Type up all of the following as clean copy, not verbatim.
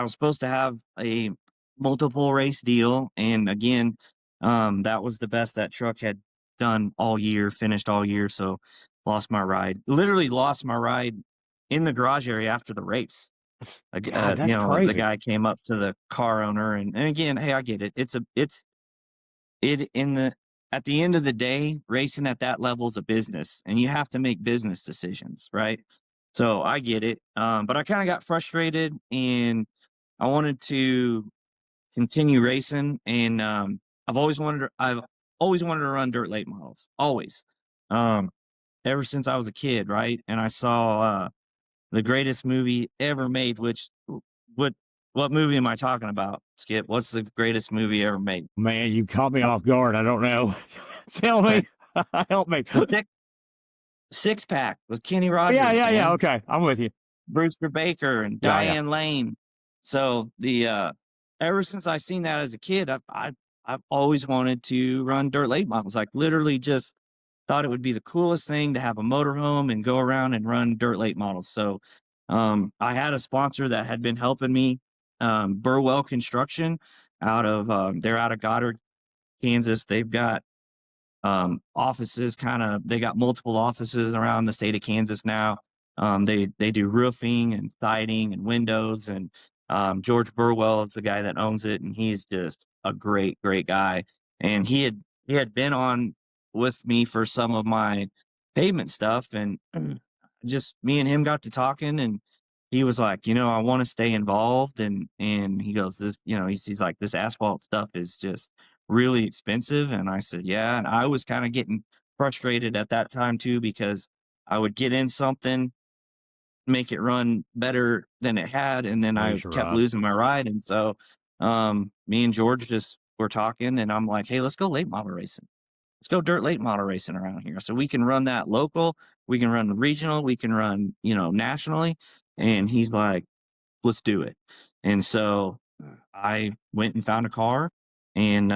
I was supposed to have a multiple race deal, and again, that was the best that truck had done all year, finished all year. So lost my ride. Literally lost my ride in the garage area after the race. God, You that's know, the crazy. guy came up to the car owner, and again, hey, I get it. It in the at the end of the day, racing at that level is a business, and you have to make business decisions, right? So I get it. But I kind of got frustrated, and I wanted to continue racing, and I've always wanted to run dirt late models, always. Um, Ever since I was a kid, right? And I saw the greatest movie ever made, which what what movie am I talking about, Skip? What's the greatest movie ever made? Man, you caught me off guard. I don't know. Tell Okay. me. Help me. The six pack with Kenny Yeah, Rogers, yeah, yeah. man. Okay. I'm with you. Brewster Baker and Yeah, yeah. Diane Lane. So ever since I seen that as a kid, I've always wanted to run dirt late models. Like literally just thought it would be the coolest thing to have a motorhome and go around and run dirt late models. So I had a sponsor that had been helping me, Burwell Construction, they're out of Goddard, Kansas. They've got offices, they got multiple offices around the state of Kansas now. They do roofing and siding and windows, and George Burwell is the guy that owns it, and he's just a great guy. And he had been on with me for some of my pavement stuff, and just me and him got to talking, and he was like, I want to stay involved, and he goes, this, he's like, this asphalt stuff is just really expensive. And I said, yeah. And I was kind of getting frustrated at that time too, because I would get in something, make it run better than it had, and then I Lose your kept ride. losing my ride. And so me and George just were talking, and I'm like, hey, let's go late model racing. Let's go dirt late model racing around here. So we can run that local, we can run regional, we can run, nationally. And he's like, let's do it. And so I went and found a car, and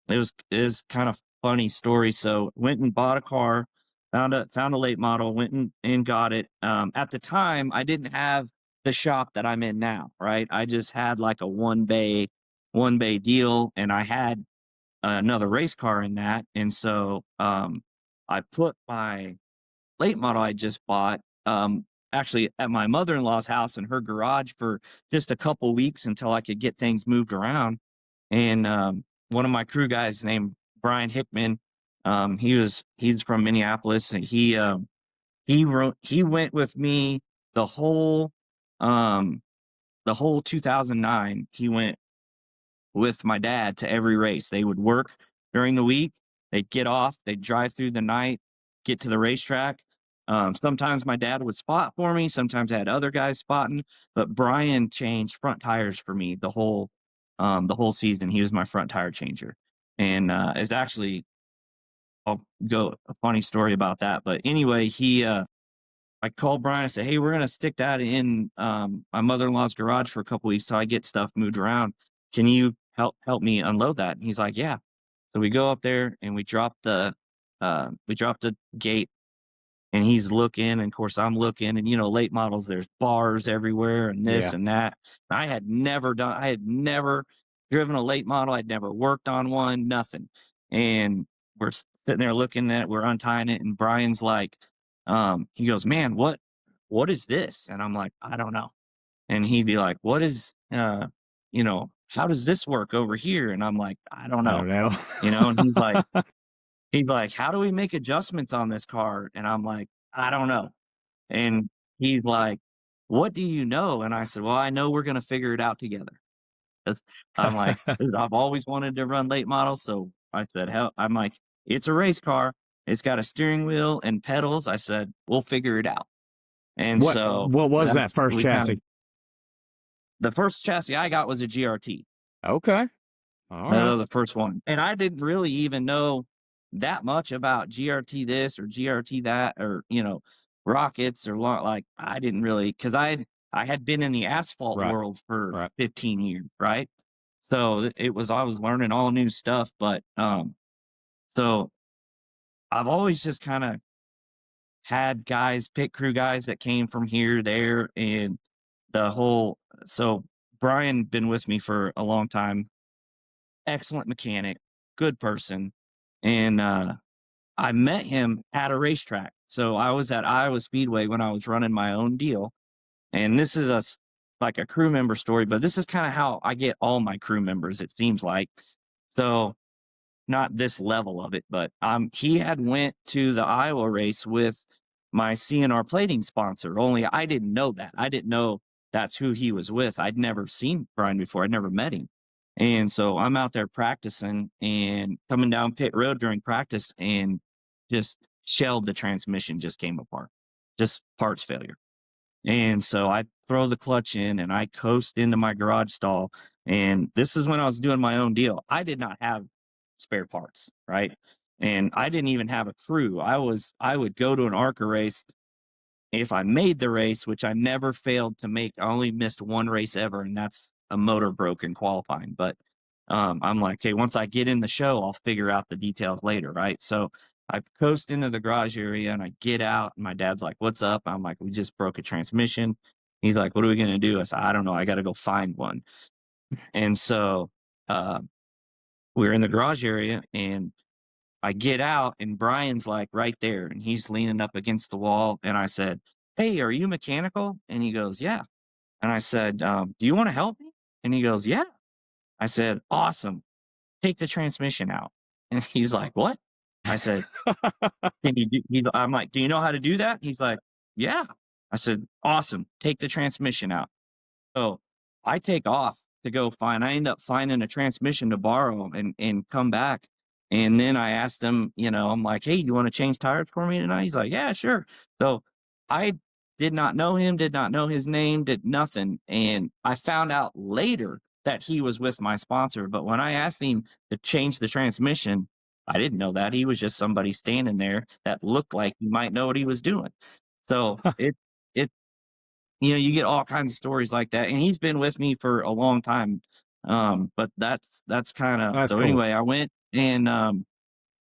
it was kind of funny story. So went and bought a car, found a late model, went and got it. At the time, I didn't have the shop that I'm in now, right? I just had like a one bay deal, and I had another race car in that. And so I put my late model I just bought, actually at my mother-in-law's house in her garage for just a couple weeks until I could get things moved around. And one of my crew guys named Brian Hickman, he's from Minneapolis, and he went with me the whole um the whole 2009. He went with my dad to every race. They would work during the week, they'd get off, they'd drive through the night, get to the racetrack. Sometimes my dad would spot for me, sometimes I had other guys spotting, but Brian changed front tires for me the whole season. He was my front tire changer. And it's actually, I'll go a funny story about that. But anyway, I called Brian. I said, "Hey, we're gonna stick that in my mother-in-law's garage for a couple weeks so I get stuff moved around. Can you help me unload that?" And he's like, "Yeah." So we go up there and we drop the gate, and he's looking, and of course I'm looking, and late models, there's bars everywhere and this Yeah. and that. I had never driven a late model. I'd never worked on one, nothing. And we're sitting there looking at it, we're untying it, and Brian's like, he goes, "Man, what is this?" And I'm like, "I don't know." And he'd be like, "What is how does this work over here?" And I'm like, "I don't I know." don't know. And he's like, "How do we make adjustments on this car?" And I'm like, "I don't know." And he's like, "What do you know?" And I said, "Well, I know we're gonna figure it out together." 'Cause I'm like, "Dude, I've always wanted to run late models." So I said, "Hell," I'm like, "It's a race car. It's got a steering wheel and pedals." I said, "We'll figure it out." And so What was that that's first we kind of chassis? the first chassis I got was a GRT. Okay. All right. The first one. And I didn't really even know that much about GRT this or GRT that, or, rockets or like I didn't really, because I had been in the asphalt Right. world for Right. 15 years, right? So I was learning all new stuff, but so I've always just kind of had pit crew guys that came from here, there, and the whole so Brian been with me for a long time, excellent mechanic, good person, and I met him at a racetrack. So I was at Iowa Speedway when I was running my own deal, and this is like a crew member story, but this is kind of how I get all my crew members. It seems like so not this level of it, but he had went to the Iowa race with my CNR plating sponsor. Only I didn't know that. I didn't know that's who he was with. I'd never seen Brian before. I'd never met him. And so I'm out there practicing and coming down pit road during practice and just shelled the transmission just came apart. Just parts failure. And so I throw the clutch in and I coast into my garage stall. And this is when I was doing my own deal. I did not have spare parts, right? And I didn't even have a crew. I would go to an ARCA race if I made the race, which I never failed to make. I only missed one race ever, and that's a motor broke in qualifying. But I'm like, hey, once I get in the show, I'll figure out the details later, right? So I coast into the garage area and I get out, and my dad's like, "What's up?" I'm like, "We just broke a transmission." He's like, "What are we gonna do?" I said, "I don't know. I got to go find one." And so uh, we're in the garage area, and I get out, and Brian's like right there, and he's leaning up against the wall. And I said, "Hey, are you mechanical?" And he goes, "Yeah." And I said, "Do you want to help me?" And he goes, "Yeah." I said, "Awesome. Take the transmission out." And he's like, "What?" I said, "Can you do?" I'm like, "Do you know how to do that?" He's like, "Yeah." I said, "Awesome. Take the transmission out." So I take off to go find. I end up finding a transmission to borrow and come back. And then I asked him, I'm like, "Hey, you want to change tires for me tonight?" He's like, "Yeah, sure." So I did not know him, did not know his name, did nothing. And I found out later that he was with my sponsor. But when I asked him to change the transmission, I didn't know that. He was just somebody standing there that looked like he might know what he was doing. So it you get all kinds of stories like that, and he's been with me for a long time. But that's kind of That's so. cool. Anyway, I went and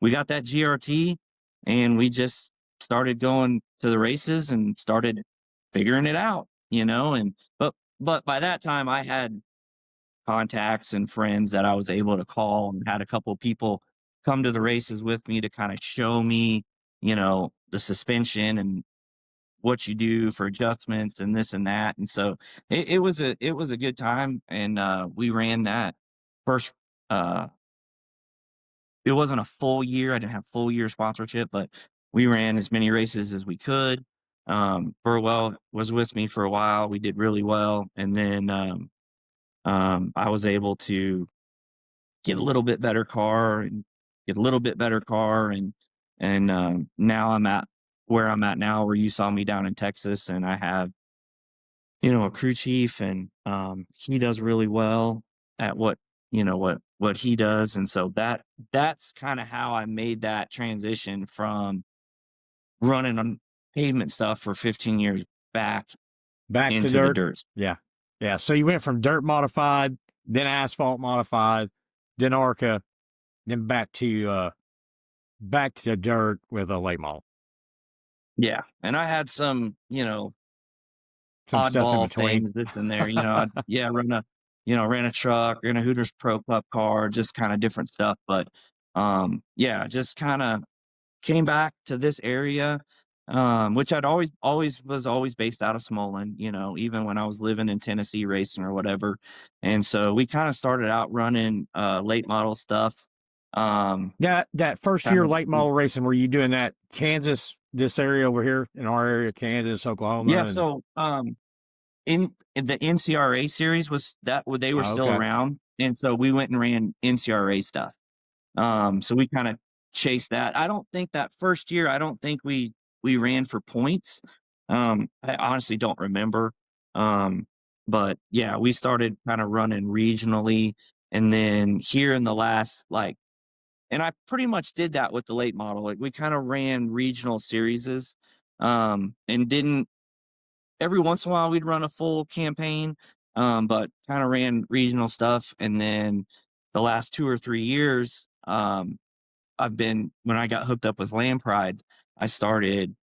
we got that GRT, and we just started going to the races and started figuring it out. And but by that time, I had contacts and friends that I was able to call, and had a couple of people come to the races with me to kind of show me, the suspension and what you do for adjustments and this and that. And so it was a good time. And we ran that first uh it wasn't a full year. I didn't have full year sponsorship, but we ran as many races as we could. Burwell was with me for a while. We did really well. And then I was able to get a little bit better car and get a little bit better car. And now I'm at where I'm at now, where you saw me down in Texas, and I have a crew chief, and he does really well at what he does. And so that's kind of how I made that transition from running on pavement stuff for 15 years back Back to into the dirt. dirt. Yeah. Yeah. So you went from dirt modified, then asphalt modified, then ARCA, then back to dirt with a late model. Yeah. And I had some Some stuff in oddball between. things, this and there. Run ran a truck, ran a Hooters Pro Cup car, just kind of different stuff. But yeah, just kind of came back to this area, which I'd always based out of Smolin, even when I was living in Tennessee racing or whatever. And so we kind of started out running late model stuff. Yeah, that first Kind year of late model racing, were you doing that Kansas, this area over here in our area, Kansas, yeah. Oklahoma, and So in the NCRA series was that they were oh, still okay. around, and so we went and ran NCRA stuff. So we kind of chased that. I don't think that first year, I don't think we ran for points. I honestly don't remember. But yeah, we started kind of running regionally, and then here in the last and I pretty much did that with the late model. Like we kind of ran regional series, and didn't every once in a while we'd run a full campaign, but kind of ran regional stuff. And then the last 2 or 3 years, when I got hooked up with Land Pride, I started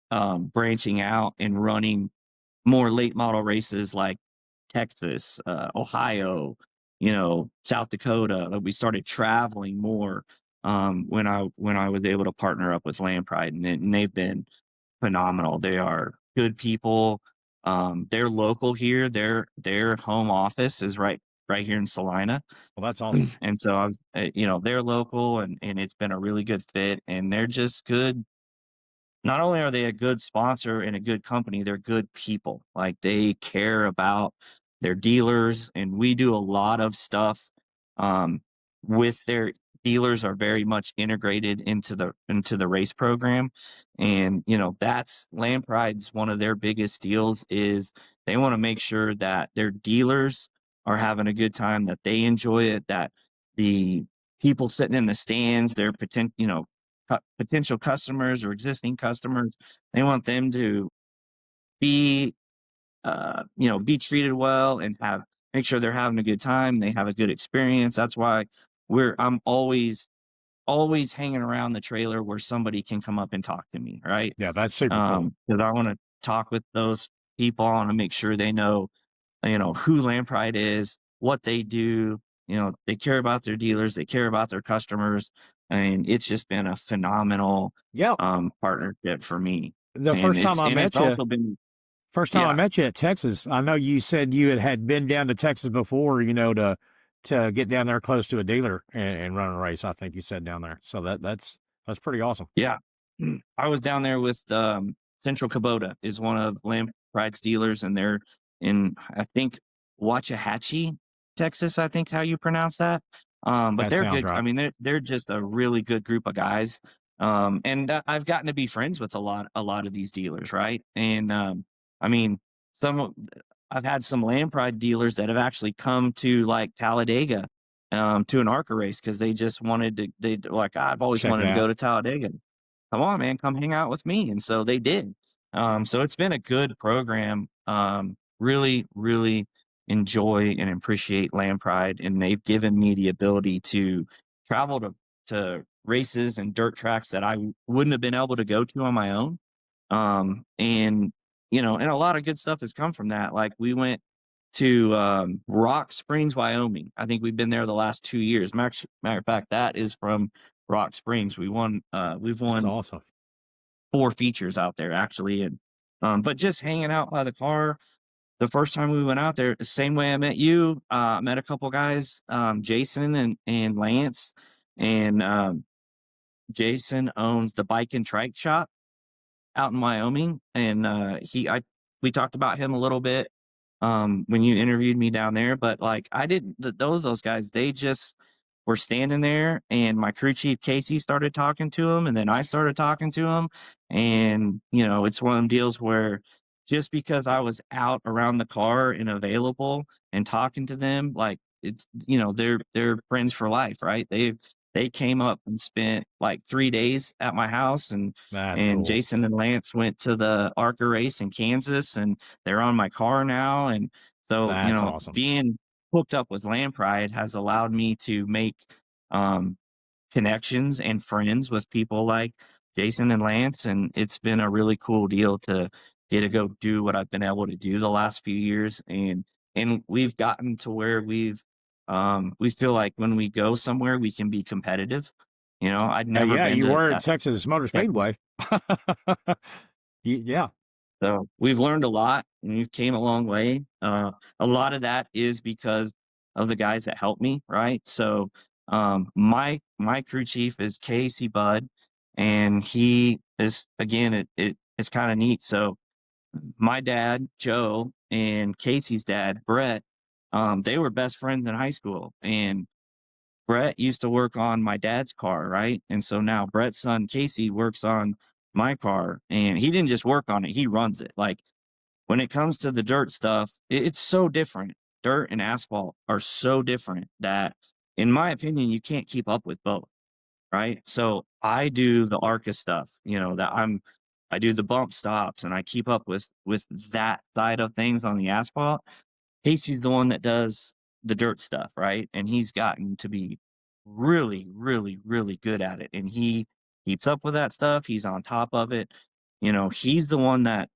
branching out and running more late model races like Texas, Ohio, South Dakota. Like, we started traveling more when I was able to partner up with Land Pride, and they've been phenomenal. They are good people. They're local here. Their home office is right here in Salina, Well, that's awesome. and so they're local, and it's been a really good fit, and they're just good. Not only are they a good sponsor and a good company, they're good people. Like, they care about their dealers, and we do a lot of stuff um, with their dealers are very much integrated into the race program. And that's Land Pride's one of their biggest deals is they want to make sure that their dealers are having a good time, that they enjoy it, that the people sitting in the stands, their potential customers or existing customers, they want them to be, be treated well and make sure they're having a good time. They have a good experience. That's why I'm always hanging around the trailer where somebody can come up and talk to me. Right. Yeah, that's super cool. Cause I want to talk with those people. I want to make sure they know, who Land Pride is, what they do. They care about their dealers, they care about their customers, and it's just been a phenomenal Yeah. partnership for me. The And first time I it's met you, also been first time I yeah, met you at Texas, I know you said you had been down to Texas before, to get down there close to a dealer and run a race. I think you said down there. So that's pretty awesome. yeah. I was down there with Central Kubota is one of Lamb Pride's dealers, and they're in, I think, Waxahachie, Texas, I think how you pronounce that. But That they're sounds good. I right. mean, they're just a really good group of guys. And I've gotten to be friends with a lot of these dealers, right? And I mean, some of- I've had some Land Pride dealers that have actually come to like Talladega to an ARCA race because they just wanted to. They like, I've always Check it wanted to out. go to Talladega. Come on, man, come hang out with me. And so they did. So it's been a good program. Really, really enjoy and appreciate Land Pride, and they've given me the ability to travel to races and dirt tracks that I wouldn't have been able to go to on my own. And and a lot of good stuff has come from that. Like, we went to Rock Springs, Wyoming. I think we've been there the last 2 years. Matter of fact, that is from Rock Springs. We've That's won awesome. 4 features out there actually, and but just hanging out by the car. The first time we went out there, the same way I met you, met a couple guys, Jason and Lance, and Jason owns the bike and trike shop out in Wyoming, and we talked about him a little bit when you interviewed me down there, but like, I didn't those guys, they just were standing there, and my crew chief Casey started talking to him, and then I started talking to him. And it's one of them deals where just because I was out around the car and available and talking to them, like, it's they're friends for life, right? They came up and spent like 3 days at my house, and That's and cool. Jason and Lance went to the ARCA race in Kansas, and they're on my car now. And so, That's awesome. being hooked up with Land Pride has allowed me to make um, connections and friends with people like Jason and Lance, and it's been a really cool deal to get to go do what I've been able to do the last few years. And we've gotten to where we feel like when we go somewhere we can be competitive. I'd never Yeah, been you to were at Texas Motor Texas. Speedway. Yeah. So we've learned a lot, and we've came a long way. A lot of that is because of the guys that helped me, right? So my crew chief is Casey Budd, and he is, again, it's kind of neat. So my dad Joe and Casey's dad Brett, they were best friends in high school, and Brett used to work on my dad's car, right? And so now Brett's son Casey works on my car, and he didn't just work on it, he runs it. Like, when it comes to the dirt stuff, it's so different. Dirt and asphalt are so different that, in my opinion, you can't keep up with both, right? So I do the ARCA stuff, I do the bump stops, and I keep up with that side of things on the asphalt. Casey's the one that does the dirt stuff, right? And he's gotten to be really, really, really good at it. And he keeps up with that stuff. He's on top of it. He's the one that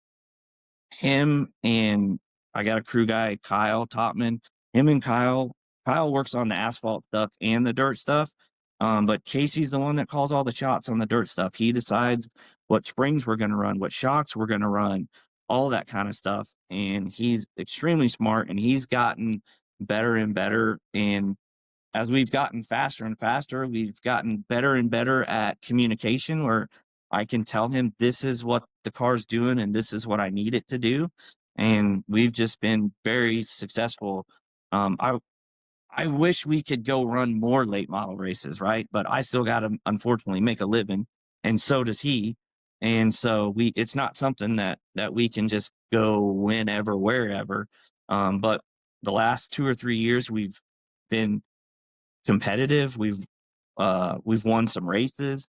him and I got a crew guy, Kyle Topman. Him and Kyle works on the asphalt stuff and the dirt stuff. But Casey's the one that calls all the shots on the dirt stuff. He decides what springs we're going to run, what shocks we're going to run, all that kind of stuff. And he's extremely smart, and he's gotten better and better. And as we've gotten faster and faster, we've gotten better and better at communication where I can tell him this is what the car's doing and this is what I need it to do. And we've just been very successful. I wish we could go run more late model races, right? But I still got to unfortunately make a living, and so does he. And so it's not something that we can just go whenever, wherever. But the last 2 or 3 years we've been competitive. We've won some races,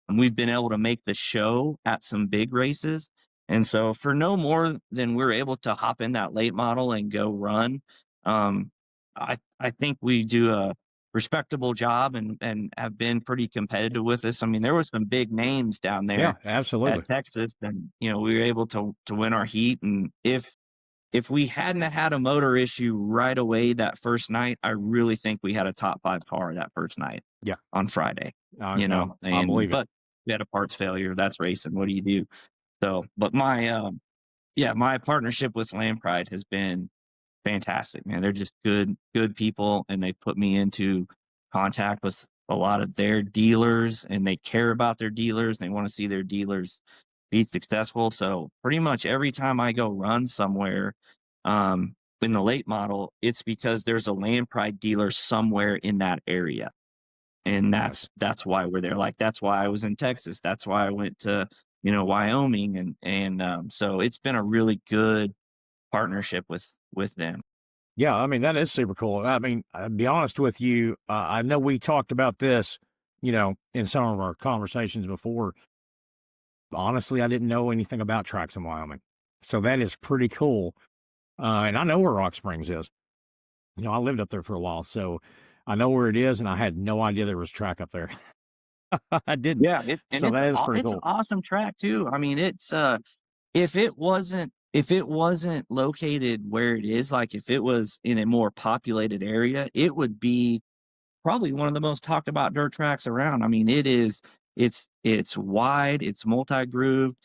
and we've been able to make the show at some big races. And so for no more than we're able to hop in that late model and go run, um, I think we do a respectable job and have been pretty competitive with this. I mean, there were some big names down Yeah, there absolutely. at Texas, and we were able to win our heat. And if we hadn't had a motor issue right away that first night, I really think we had a top 5 car that first night Yeah. on Friday, No, I and believe it. but we had a parts failure. That's racing. What do you do? So, but my partnership with Land Pride has been fantastic, man. They're just good people, and they put me into contact with a lot of their dealers, and they care about their dealers. They want to see their dealers be successful. So pretty much every time I go run somewhere, in the late model, it's because there's a Land Pride dealer somewhere in that area. And Nice. that's why we're there. Like that's why I was in Texas. That's why I went to, Wyoming, and so it's been a really good partnership with them. Yeah, I mean, that is super cool. I mean, I'll be honest with you, I know we talked about this, in some of our conversations before. Honestly, I didn't know anything about tracks in Wyoming. So that is pretty cool. And I know where Rock Springs is. I lived up there for a while, so I know where it is, and I had no idea there was track up there. I didn't. Yeah, So that is pretty it's an cool. awesome track too. I mean, it's if it wasn't located where it is, like if it was in a more populated area, it would be probably one of the most talked about dirt tracks around. I mean, it's wide, it's multi-grooved.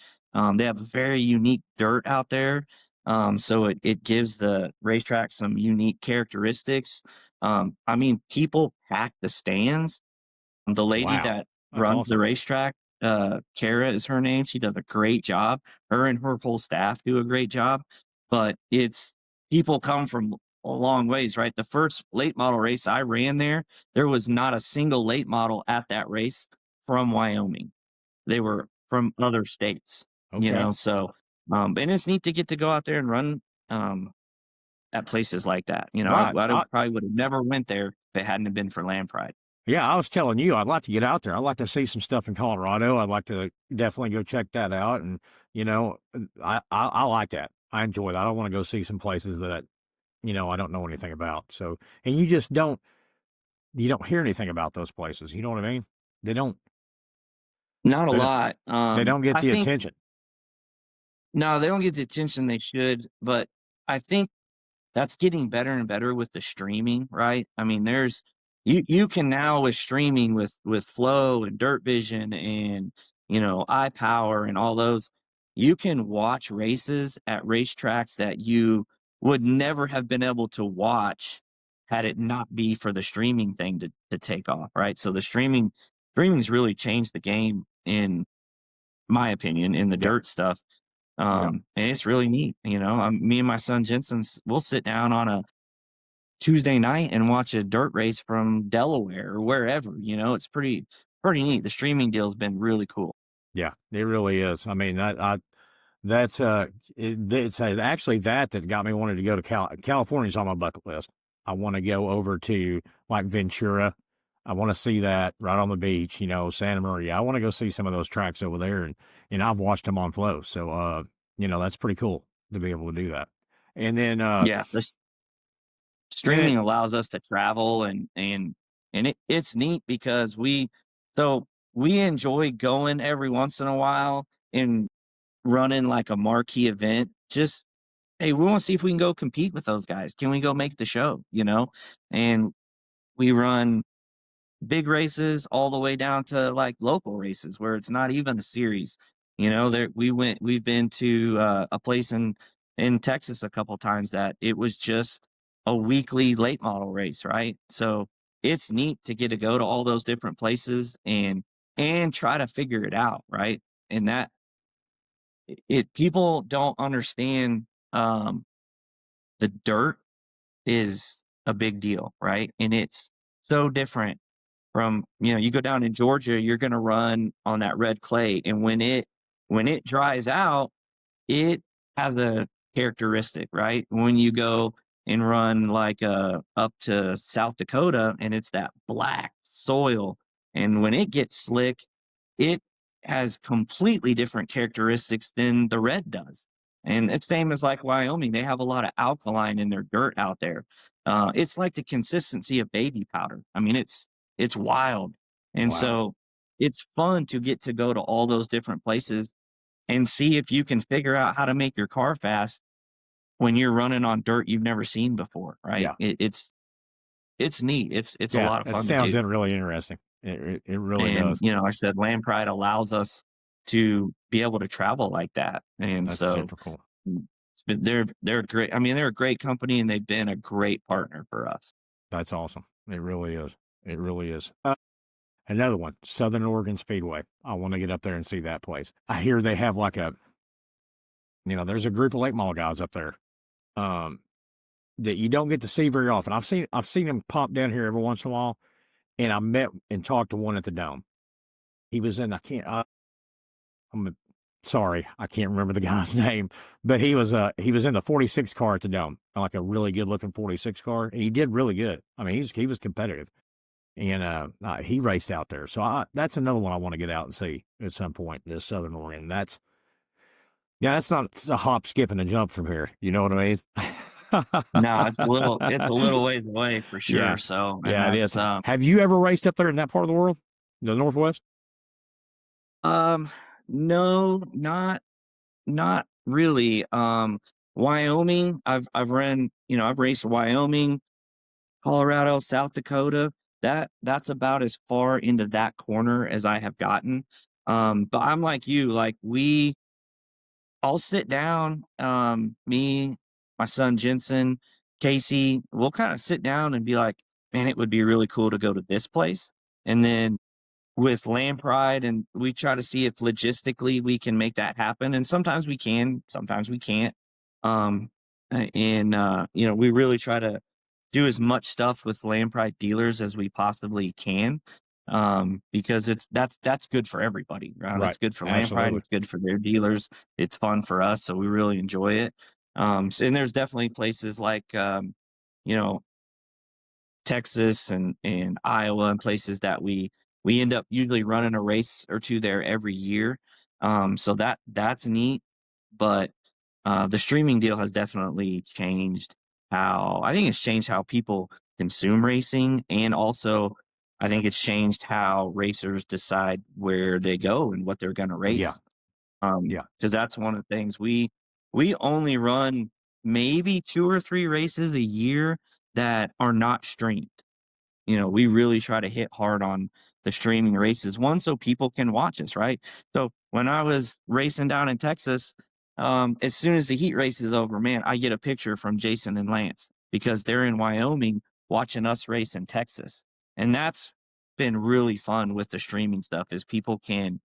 They have very unique dirt out there. So it gives the racetrack some unique characteristics. I mean, people pack the stands. The lady Wow. that That's runs the awesome. racetrack, Kara is her name. She does a great job. Her and her whole staff do a great job. But it's people come from a long ways, right? The first late model race I ran there was not a single late model at that race from Wyoming. They were from other states, Okay. so and it's neat to get to go out there and run at places like that. Right. Probably would have never went there if it hadn't have been for Land Pride. Yeah, I was telling you, I'd like to get out there. I'd like to see some stuff in Colorado. I'd like to definitely go check that out. And, I like that. I enjoy that. I want to go see some places that, I don't know anything about. So, and you don't hear anything about those places. You know what I mean? They don't, Not a they don't, lot. they don't get I the think attention. no, they don't get the attention they should, but I think that's getting better and better with the streaming, right? I mean, there's you can now with streaming with Flow and Dirt Vision and iPower and all those, you can watch races at racetracks that you would never have been able to watch had it not be for the streaming thing to take off, right? So the streaming's really changed the game in my opinion in the Yeah. dirt stuff. Yeah. And it's really neat. Me and my son Jensen's, we'll sit down on a Tuesday night and watch a dirt race from Delaware or wherever. It's pretty neat. The streaming deal's been really cool. Yeah, it really is. I mean, that's it's actually that got me wanting to go to California's on my bucket list. I want to go over to like Ventura. I want to see that right on the beach, Santa Maria. I want to go see some of those tracks over there, and I've watched them on Flow. So, that's pretty cool to be able to do that. And then, Yeah, the and then streaming allows us to travel and it's neat because we enjoy going every once in a while and running like a marquee event just hey, we want to see if we can go compete with those guys. Can we go make the show? And we run big races all the way down to like local races where it's not even a series. There we've been to a place in Texas a couple times that it was just a weekly late model race, right? So it's neat to get to go to all those different places and try to figure it out, right? And that it people don't understand the dirt is a big deal, right? And it's so different from, you go down in Georgia, you're going to run on that red clay, and when it dries out, it has a characteristic, right? When you go and run like up to South Dakota, and it's that black soil, and when it gets slick, it has completely different characteristics than the red does. And it's famous like Wyoming. They have a lot of alkaline in their dirt out there. It's like the consistency of baby powder. I mean, it's wild. And Wow. so it's fun to get to go to all those different places and see if you can figure out how to make your car fast when you're running on dirt you've never seen before, right? Yeah. It's neat. It's a Yeah. lot of That fun to sounds do. really interesting. It really And does. I said Land Pride allows us to be able to travel like that. And That's so super cool. they're great. I mean, they're a great company and they've been a great partner for us. That's awesome. It really is. It really is. Another one, Southern Oregon Speedway. I want to get up there and see that place. I hear they have like there's a group of late model guys up there um, that you don't get to see very often. I've seen them pop down here every once in a while, and I met and talked to one at the Dome. He was in. I can't. I'm sorry, I can't remember the guy's name, but he was in the 46 car at the Dome, like a really good looking 46 car, and he did really good. I mean, he was competitive. And he raced out there, so that's another one I want to get out and see at some point. This Southern Oregon, that's not it's a hop, skip, and a jump from here. You know what I mean? No, it's a little ways away for Yeah, sure. So, and yeah, it that's is. Have you ever raced up there in that part of the world, the Northwest? um no, not really. Wyoming, I've ran, I've raced Wyoming, Colorado, South Dakota. That's about as far into that corner as I have gotten. But I'm like you, like I'll sit down, me, my son Jensen, Casey, we'll kind of sit down and be like, man, it would be really cool to go to this place. And then with Land Pride, and we try to see if logistically we can make that happen. And sometimes we can, sometimes we can't. And we really try to do as much stuff with Land Pride dealers as we possibly can. Because that's good for everybody, right? Right, It's good for Land Pride, absolutely. it's good for their dealers, it's fun for us, so we really enjoy it. And there's definitely places like you know, Texas and Iowa and places that we end up usually running a race or two there every year. So that's neat. But the streaming deal has definitely changed how I think it's changed how people consume racing, and also I think it's changed how racers decide where they go and what they're going to Yeah, race. yeah, Because that's one of the things we only run maybe 2 or 3 races a year that are not streamed. We really try to hit hard on the streaming races. One, so people can watch us, right? So when I was racing down in Texas, as soon as the heat race is over, man, I get a picture from Jason and Lance because they're in Wyoming watching us race in Texas. And that's been really fun with the streaming stuff is people can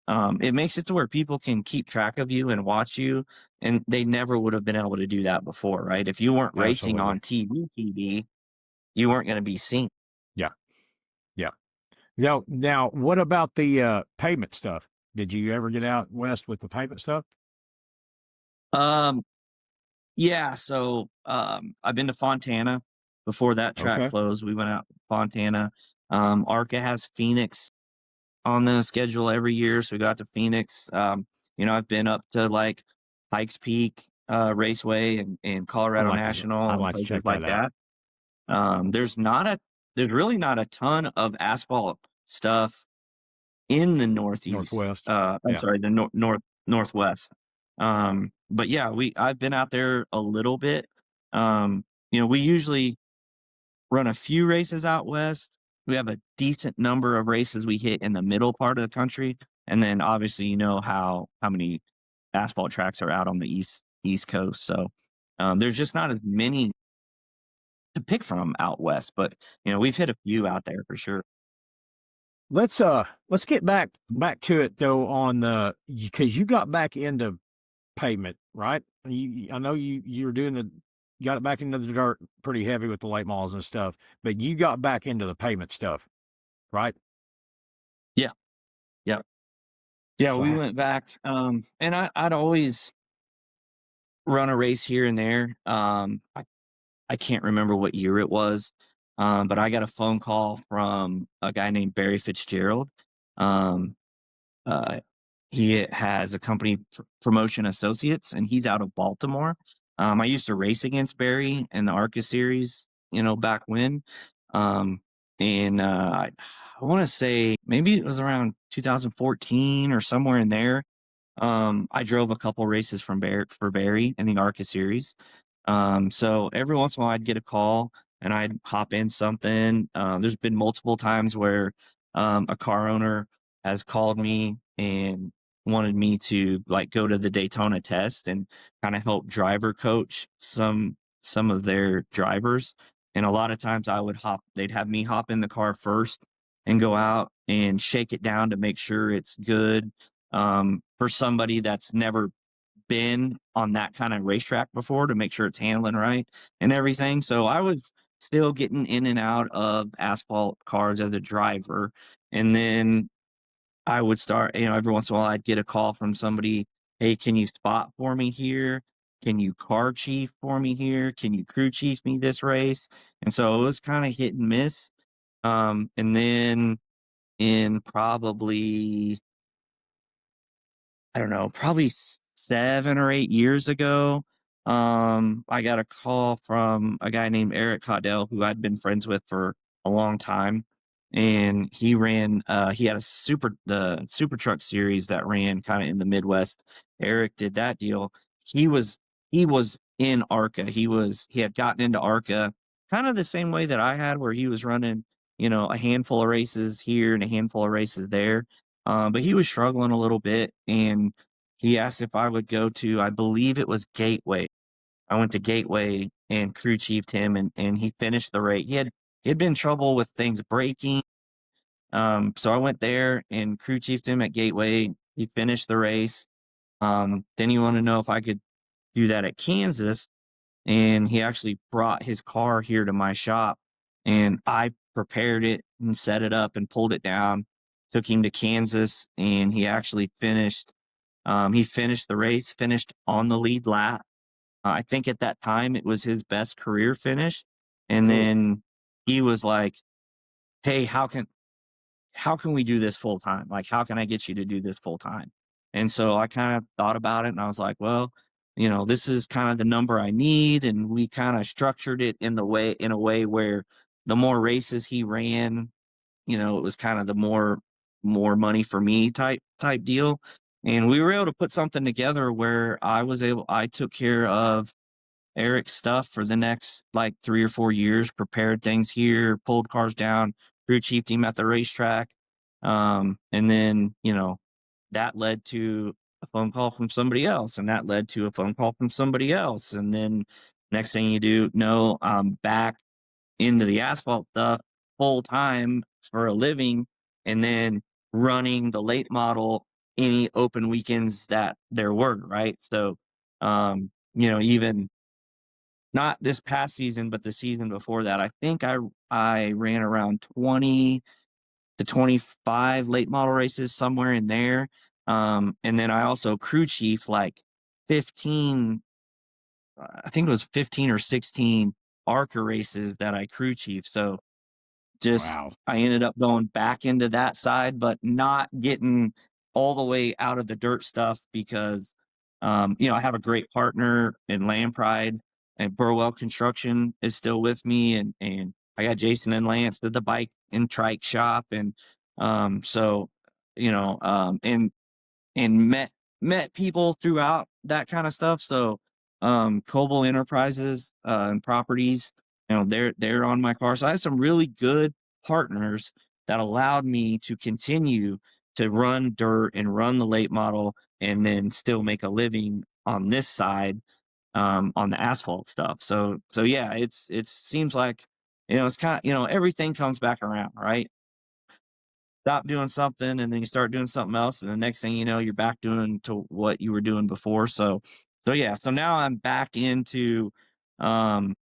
it makes it to where people can keep track of you and watch you, and they never would have been able to do that before, right? If you weren't racing absolutely. on TV, you weren't going to be seen. Yeah, yeah. Now, what about the pavement stuff? Did you ever get out west with the pavement stuff? Um, yeah, so I've been to Fontana before that track Okay. closed. We went out to Fontana. ARCA has Phoenix on the schedule every year, so we got to Phoenix. I've been up to like Pikes Peak Raceway and Colorado National I'd and like to places check like that out. that. There's not a there's really not a ton of asphalt stuff in the Northeast. Northwest. I'm Yeah. sorry, the Northwest. but yeah, I've been out there a little bit. We usually run a few races out west. We have a decent number of races we hit in the middle part of the country, and then obviously how many asphalt tracks are out on the East Coast. So there's just not as many to pick from out west, but we've hit a few out there for sure. Let's get back to it though on the because you got back into pavement, right? I know you were doing the got it back into the dirt pretty heavy with the late models and stuff, but you got back into the pavement stuff, right? Yeah, yeah, yeah. So We went back, and I'd always run a race here and there. I can't remember what year it was, but I got a phone call from a guy named Barry Fitzgerald. Um, uh, he has a company, Promotion Associates, and he's out of Baltimore. I used to race against Barry in the ARCA series, back when. Um, and I want to say maybe it was around 2014 or somewhere in there. I drove a couple races for Barry in the ARCA series. So every once in a while I'd get a call and I'd hop in something. There's been multiple times where a car owner has called me and wanted me to like go to the Daytona test and kind of help driver coach some of their drivers. And a lot of times they'd have me hop in the car first and go out and shake it down to make sure it's good. For somebody that's never been on that kind of racetrack before, to make sure it's handling right and everything. So I was still getting in and out of asphalt cars as a driver. And then I would start, every once in a while I'd get a call from somebody, hey, can you spot for me here? Can you car chief for me here? Can you crew chief me this race? And so it was kind of hit and miss. And then in probably I don't know, probably 7 or 8 years ago, I got a call from a guy named Eric Caudell, who I'd been friends with for a long time, and he had the Super Truck series that ran kinda in the Midwest. Eric did that deal. He was he was in ARCA. He had gotten into ARCA kinda the same way that I had, where he was running, a handful of races here and a handful of races there. But he was struggling a little bit, and he asked if I would go to, I believe it was Gateway. I went to Gateway and crew chiefed him, and he finished the race. He had been in trouble with things breaking. So I went there and crew chiefed him at Gateway. He finished the race. Then he wanted to know if I could do that at Kansas, and he actually brought his car here to my shop, and I prepared it and set it up and pulled it down, took him to Kansas, and he finished the race, finished on the lead lap. I think at that time it was his best career finish, and cool. then he was like, "Hey, how can we do this full time? Like, how can I get you to do this full time?" And so I kind of thought about it and I was like, well, this is kind of the number I need. And we kind of structured it in a way where the more races he ran, it was kind of the more money for me type deal. And we were able to put something together where I took care of Eric's stuff for the next like 3 or 4 years, prepared things here, pulled cars down, crew chiefed him at the racetrack. And then, that led to a phone call from somebody else, and that led to a phone call from somebody else. And then next thing you do, no, I'm back into the asphalt stuff full time for a living, and then running the late model any open weekends that there were, right? So, even not this past season, but the season before that, I think I ran around 20 to 25 late model races, somewhere in there. And then I also crew chief like 15, I think it was 15 or 16 ARCA races that I crew chief. So just Wow. I ended up going back into that side, but not getting all the way out of the dirt stuff because, I have a great partner in Land Pride, and Burwell Construction is still with me, and I got Jason and Lance at the bike and trike shop, and so and met met people throughout that kind of stuff. So, Coble Enterprises, and Properties, they're on my car. So I had some really good partners that allowed me to continue to run dirt and run the late model and then still make a living on this side, on the asphalt stuff. So yeah, it seems like, it's kind of, everything comes back around, right? Stop doing something and then you start doing something else, and the next thing you know, you're back doing to what you were doing before. So yeah, so now I'm back into, um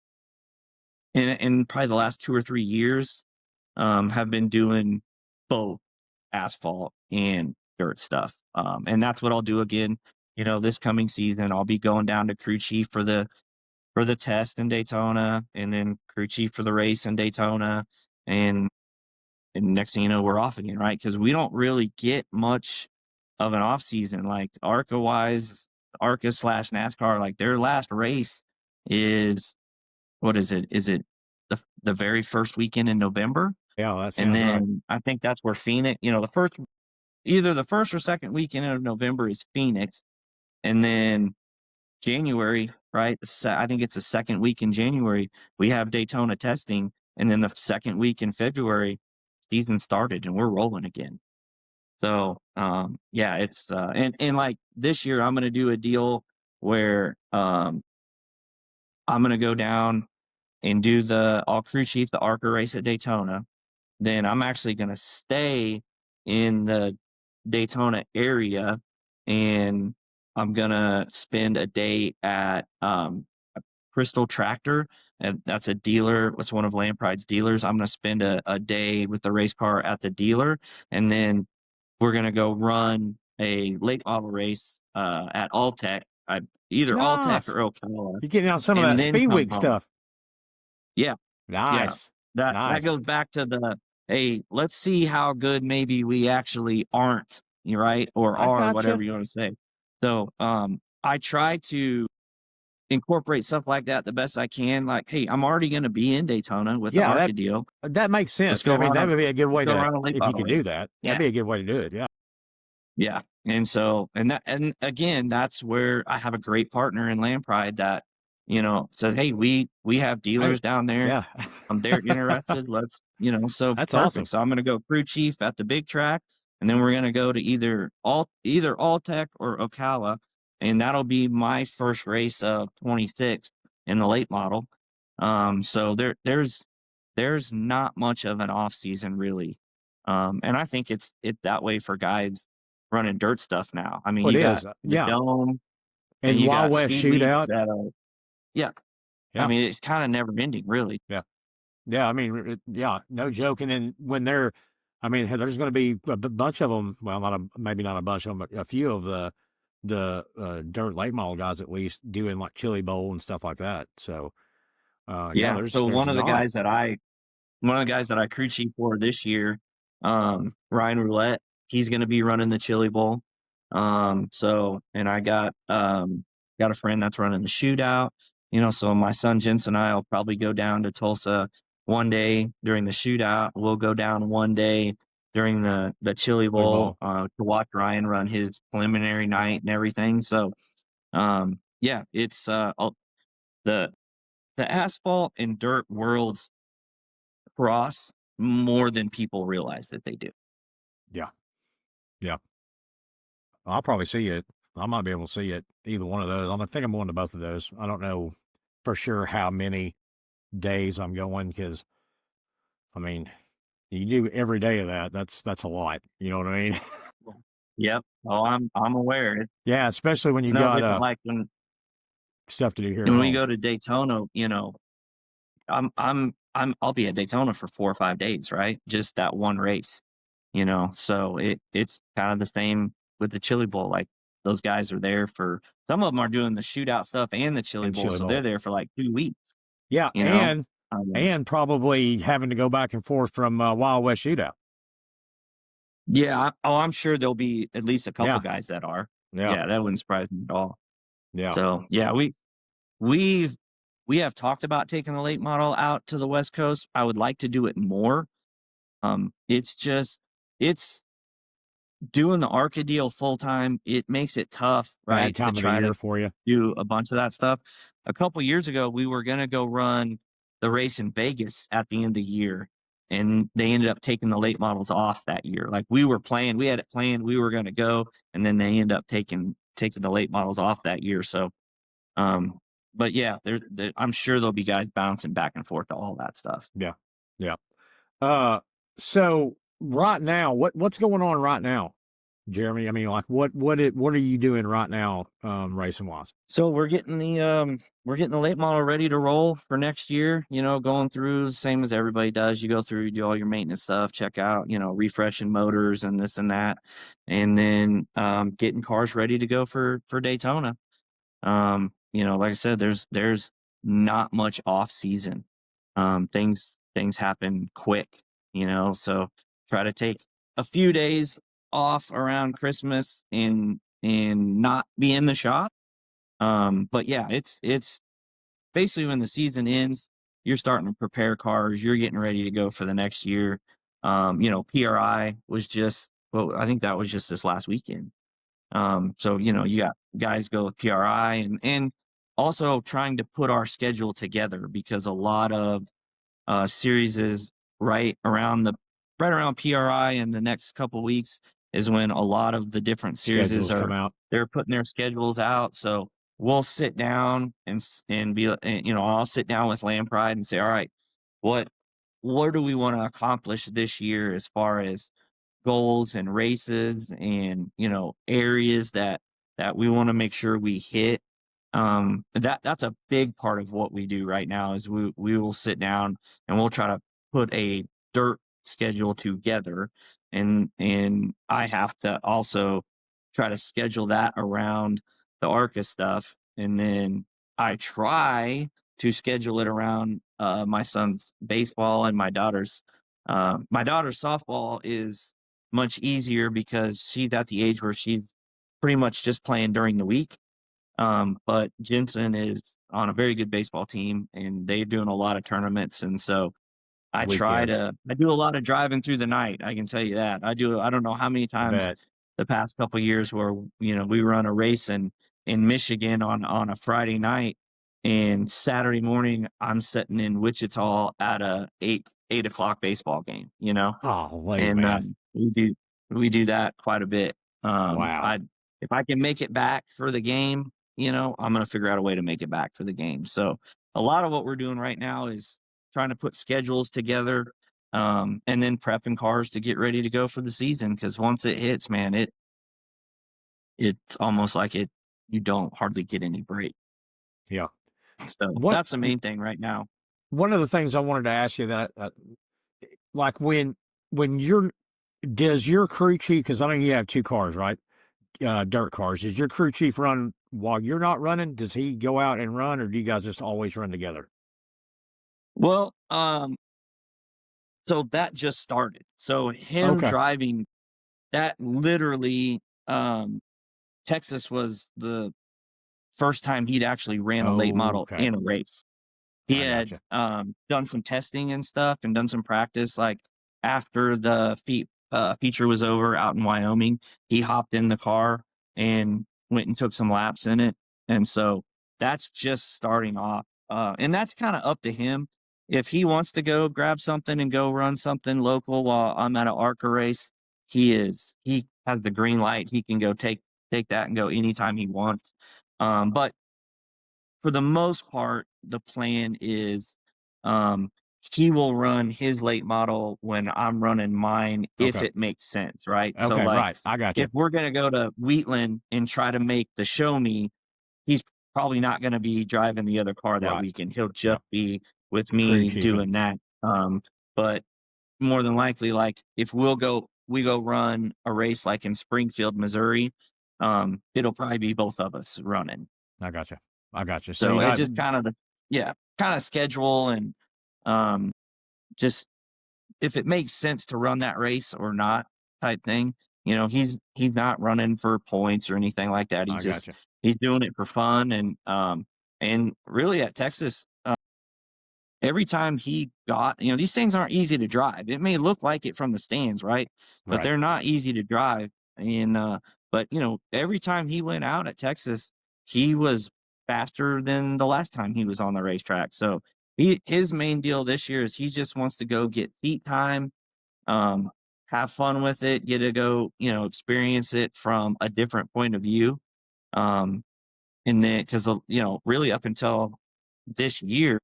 in probably the last 2 or 3 years, have been doing both asphalt and dirt stuff. And that's what I'll do again, this coming season. I'll be going down to crew chief for the test in Daytona, and then crew chief for the race in Daytona, and next thing you know, we're off again, right? Because we don't really get much of an off season, like ARCA wise, ARCA slash NASCAR, like their last race is, what is it? Is it the very first weekend in November? Yeah, that And sounds right. then I think that's where Phoenix, the first, either the first or second weekend of November is Phoenix, and then January, right? I think it's the second week in January, we have Daytona testing, and then the second week in February, season started and we're rolling again. So, yeah, it's and like this year, I'm gonna do a deal where I'm gonna go down and do the I'll crew chief the ARCA race at Daytona. Then I'm actually gonna stay in the Daytona area, and I'm gonna spend a day at Crystal Tractor, and that's a dealer. It's one of Lampride's dealers. I'm gonna spend a day with the race car at the dealer, and then we're gonna go run a late model race at Alltech, either Alltech Nice. or Ocala, You're getting on some of and that then speed come week home. stuff. Yeah, yeah. Nice. That Nice. goes back to the, hey, let's see how good maybe we actually aren't, you right, or I are, gotcha. whatever you want to say. So, I try to incorporate stuff like that the best I can. Like, hey, I'm already going to be in Daytona with the Yeah, ARCA deal. that makes Let's sense. go I mean, run a that would be a good let's way go to, run a late if you model could do race. that, that'd Yeah, be a good way to do it. Yeah. yeah. And so, and again, that's where I have a great partner in Lampride that, says, hey, we have Hey, dealers down there. yeah. They're interested. So That's perfect. awesome. So I'm going to go crew chief at the big track, and then we're going to go to either Alltech or Ocala, and that'll be my first race of 26 in the late model. So there's not much of an off season really, and I think it that way for guys running dirt stuff now. I mean, Well, it you got is. the Yeah. dome, and And you Wild got West speed weeks shootout. that yeah. I Yeah. mean, it's kind of never ending, really. Yeah. Yeah. I mean, yeah, no joke. And then when they're, I mean, there's going to be a bunch of them. Well, maybe not a bunch of them, but a few of the dirt late model guys at least doing like Chili Bowl and stuff like that. So, yeah, Yeah. So there's not. one of the guys that I crew chief for this year, Ryan Roulette, he's going to be running the Chili Bowl. So, and I got a friend that's running the shootout, so my son Jensen and I will probably go down to Tulsa one day during the shootout. We'll go down one day during the Chili Chili Bowl, Bowl. to watch Ryan run his preliminary night and everything. So, yeah, it's, the, the asphalt and dirt worlds cross more than people realize that they do. Yeah. Yeah. I'll probably see it. I might be able to see it either one of those. I think I'm going to both of those. I don't know for sure how many days I'm going because I mean, you do every day of that. That's a lot. You know what I mean? Yep. Oh, I'm aware. Yeah, especially when It's you've no got different like stuff to do here at when we home. go to Daytona, I'll be at Daytona for 4 or 5 days, right? Just that one race, So it's kind of the same with the Chili Bowl. Like those guys are there for, some of them are doing the shootout stuff and the Chili And Bowl, Chili so they're Bowl. there for like 2 weeks, Yeah, you know? Um, and probably having to go back and forth from Wild West Shootout. yeah, I'm sure there'll be at least a couple Yeah, guys that are. yeah, Yeah, that wouldn't surprise me at all. yeah, So, yeah, we've we have talked about taking the late model out to the West Coast. I would like to do it more. It's just it's doing the ARCA deal full time, it makes it tough, Bad right, to time of the try year to for you. do a bunch of that stuff. A couple years ago, we were gonna go run the race in Vegas at the end of the year, and they ended up taking the late models off that year. Like, we had it planned, we were gonna go, and then they ended up taking the late models off that year. So, um, but yeah, I'm sure there'll be guys bouncing back and forth to all that stuff. Yeah. Yeah. Uh, so right now, what's going on right now, Jeremy? I mean, like what are you doing right now, racing wise? So we're getting the late model ready to roll for next year, going through the same as everybody does. You go through, you do all your maintenance stuff, check out, refreshing motors and this and that, and then getting cars ready to go for Daytona. Like I said, there's not much off season. Things happen quick, so try to take a few days off around Christmas and not be in the shop. But yeah, it's basically when the season ends, you're starting to prepare cars, you're getting ready to go for the next year. PRI was just, well, I think that was just this last weekend. So you got guys go with PRI and also trying to put our schedule together because a lot of series is right around the right around PRI in the next couple weeks is when a lot of the different series Schedules come are out. they're putting their schedules out. So we'll sit down and be I'll sit down with Land Pride and say, all right, what what do we want to accomplish this year as far as goals and races and areas that we want to make sure we hit. That's a big part of what we do right now is we will sit down and we'll try to put a dirt schedule together, and I have to also try to schedule that around the ARCA stuff, and then I try to schedule it around my son's baseball and my daughter's softball is much easier because she's at the age where she's pretty much just playing during the week. But Jensen is on a very good baseball team and they're doing a lot of tournaments. And so Weekends. I do a lot of driving through the night. I can tell you that. I don't know how many I times bet. the past couple of years where, we run a race in Michigan on a Friday night, and Saturday morning I'm sitting in Wichita at a 8 o'clock baseball game. Holy And man. we do that quite a bit. Wow. I If I can make it back for the game, I'm gonna figure out a way to make it back for the game. So a lot of what we're doing right now is trying to put schedules together, and then prepping cars to get ready to go for the season. Because once it hits, man, it's almost like you don't hardly get any break. Yeah. So What that's the main thing right now. one of the things I wanted to ask you that like when you're does your crew chief, because I know you have two cars, right? Dirt cars. Does your crew chief run while you're not running? Does he go out and run, or do you guys just always run together? Well, so that just started. So him Okay. driving that literally, Texas was the first time he'd actually ran a late model Okay. in a race. He I had, gotcha. done some testing and stuff and done some practice, like, after the feature was over out in Wyoming, he hopped in the car and went and took some laps in it, and so that's just starting off, and that's kinda up to him. If he wants to go grab something and go run something local while I'm at an ARCA race, he has the green light, he can go take that and go anytime he wants, but for the most part, the plan is, um, he will run his late model when I'm running mine if Okay. it makes sense, right? So, Okay. like, Right. I if gotcha. we're gonna go to Wheatland and try to make the show me, he's probably not gonna be driving the other car that Right. weekend. He'll Yeah. just be with Crew me chiefing. doing that. But more than likely, like, if we go run a race like in Springfield, Missouri, it'll probably be both of us running. I gotcha. I gotcha. So So you it got just kind of schedule and um just if it makes sense to run that race or not type thing. He's not running for points or anything like that. I gotcha. He's doing it for fun and really at Texas, every time he got, these things aren't easy to drive. It may look like it from the stands, right? But Right. they're not easy to drive. And but every time he went out at Texas, he was faster than the last time he was on the racetrack. So his main deal this year is he just wants to go get seat time, um, have fun with it, get to go, experience it from a different point of view. Um, and then because really up until this year,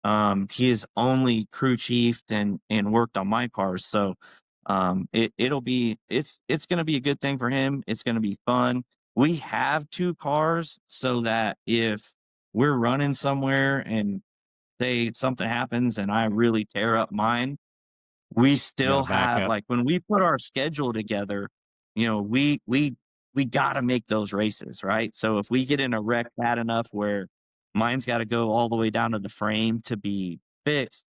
he has only crew chiefed and worked on my cars. So it's gonna be a good thing for him. It's gonna be fun. We have 2 cars so that if we're running somewhere and say something happens and I really tear up mine, we You got still to back have up. like when we put our schedule together, we gotta make those races, right? So if we get in a wreck bad enough where mine's gotta go all the way down to the frame to be fixed,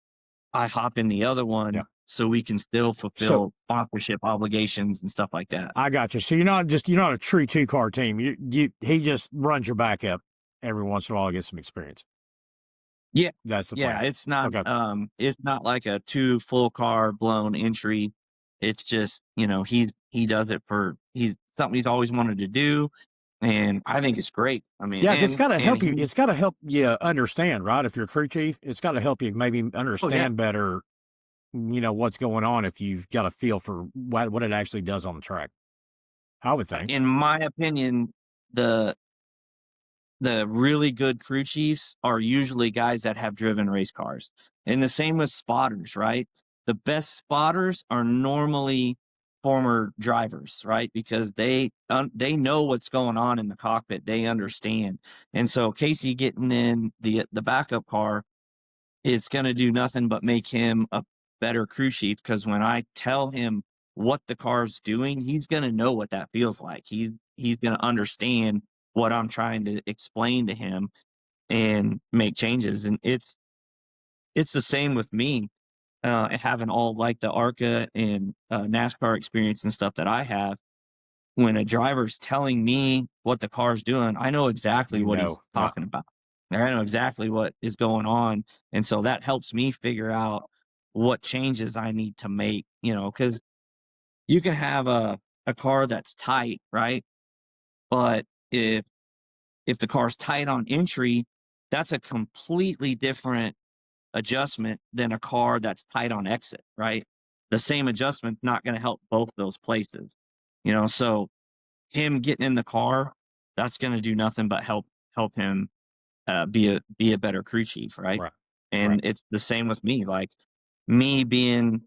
I hop in the other Yeah. one so we can still So fulfill sponsorship obligations and stuff like that. I got you. So you're not a true 2 car team. He just runs your backup every once in a while to get some experience. Yeah. That's the Yeah, plan. Okay. it's not like a 2 full car blown entry. It's just, he does it for he's something he's always wanted to do, and I think it's great. I mean, Yeah, it's got to and help you. he It's got to help you understand, right? If you're a crew chief, it's got to help you maybe oh, yeah. understand better, what's going on if you've got a feel for what it actually does on the track. I would think. In my opinion, the the really good crew chiefs are usually guys that have driven race cars. And the same with spotters, right? The best spotters are normally former drivers, right? Because they know what's going on in the cockpit. They understand. And so Casey getting in the backup car, it's going to do nothing but make him a better crew chief because when I tell him what the car's doing, he's going to know what that feels like. He's going to understand what I'm trying to explain to him and make changes. And it's the same with me, having all like the ARCA and NASCAR experience and stuff that I have. When a driver's telling me what the car's doing, I know exactly what he's Yeah. talking about. I know exactly what is going on, and so that helps me figure out what changes I need to make, because you can have a car that's tight, right? But if the car's tight on entry, that's a completely different adjustment than a car that's tight on exit, right? The same adjustment's not gonna help both those places, so him getting in the car, that's gonna do nothing but help him, be a better crew chief, right? Right. Right. And it's the same with me, like, me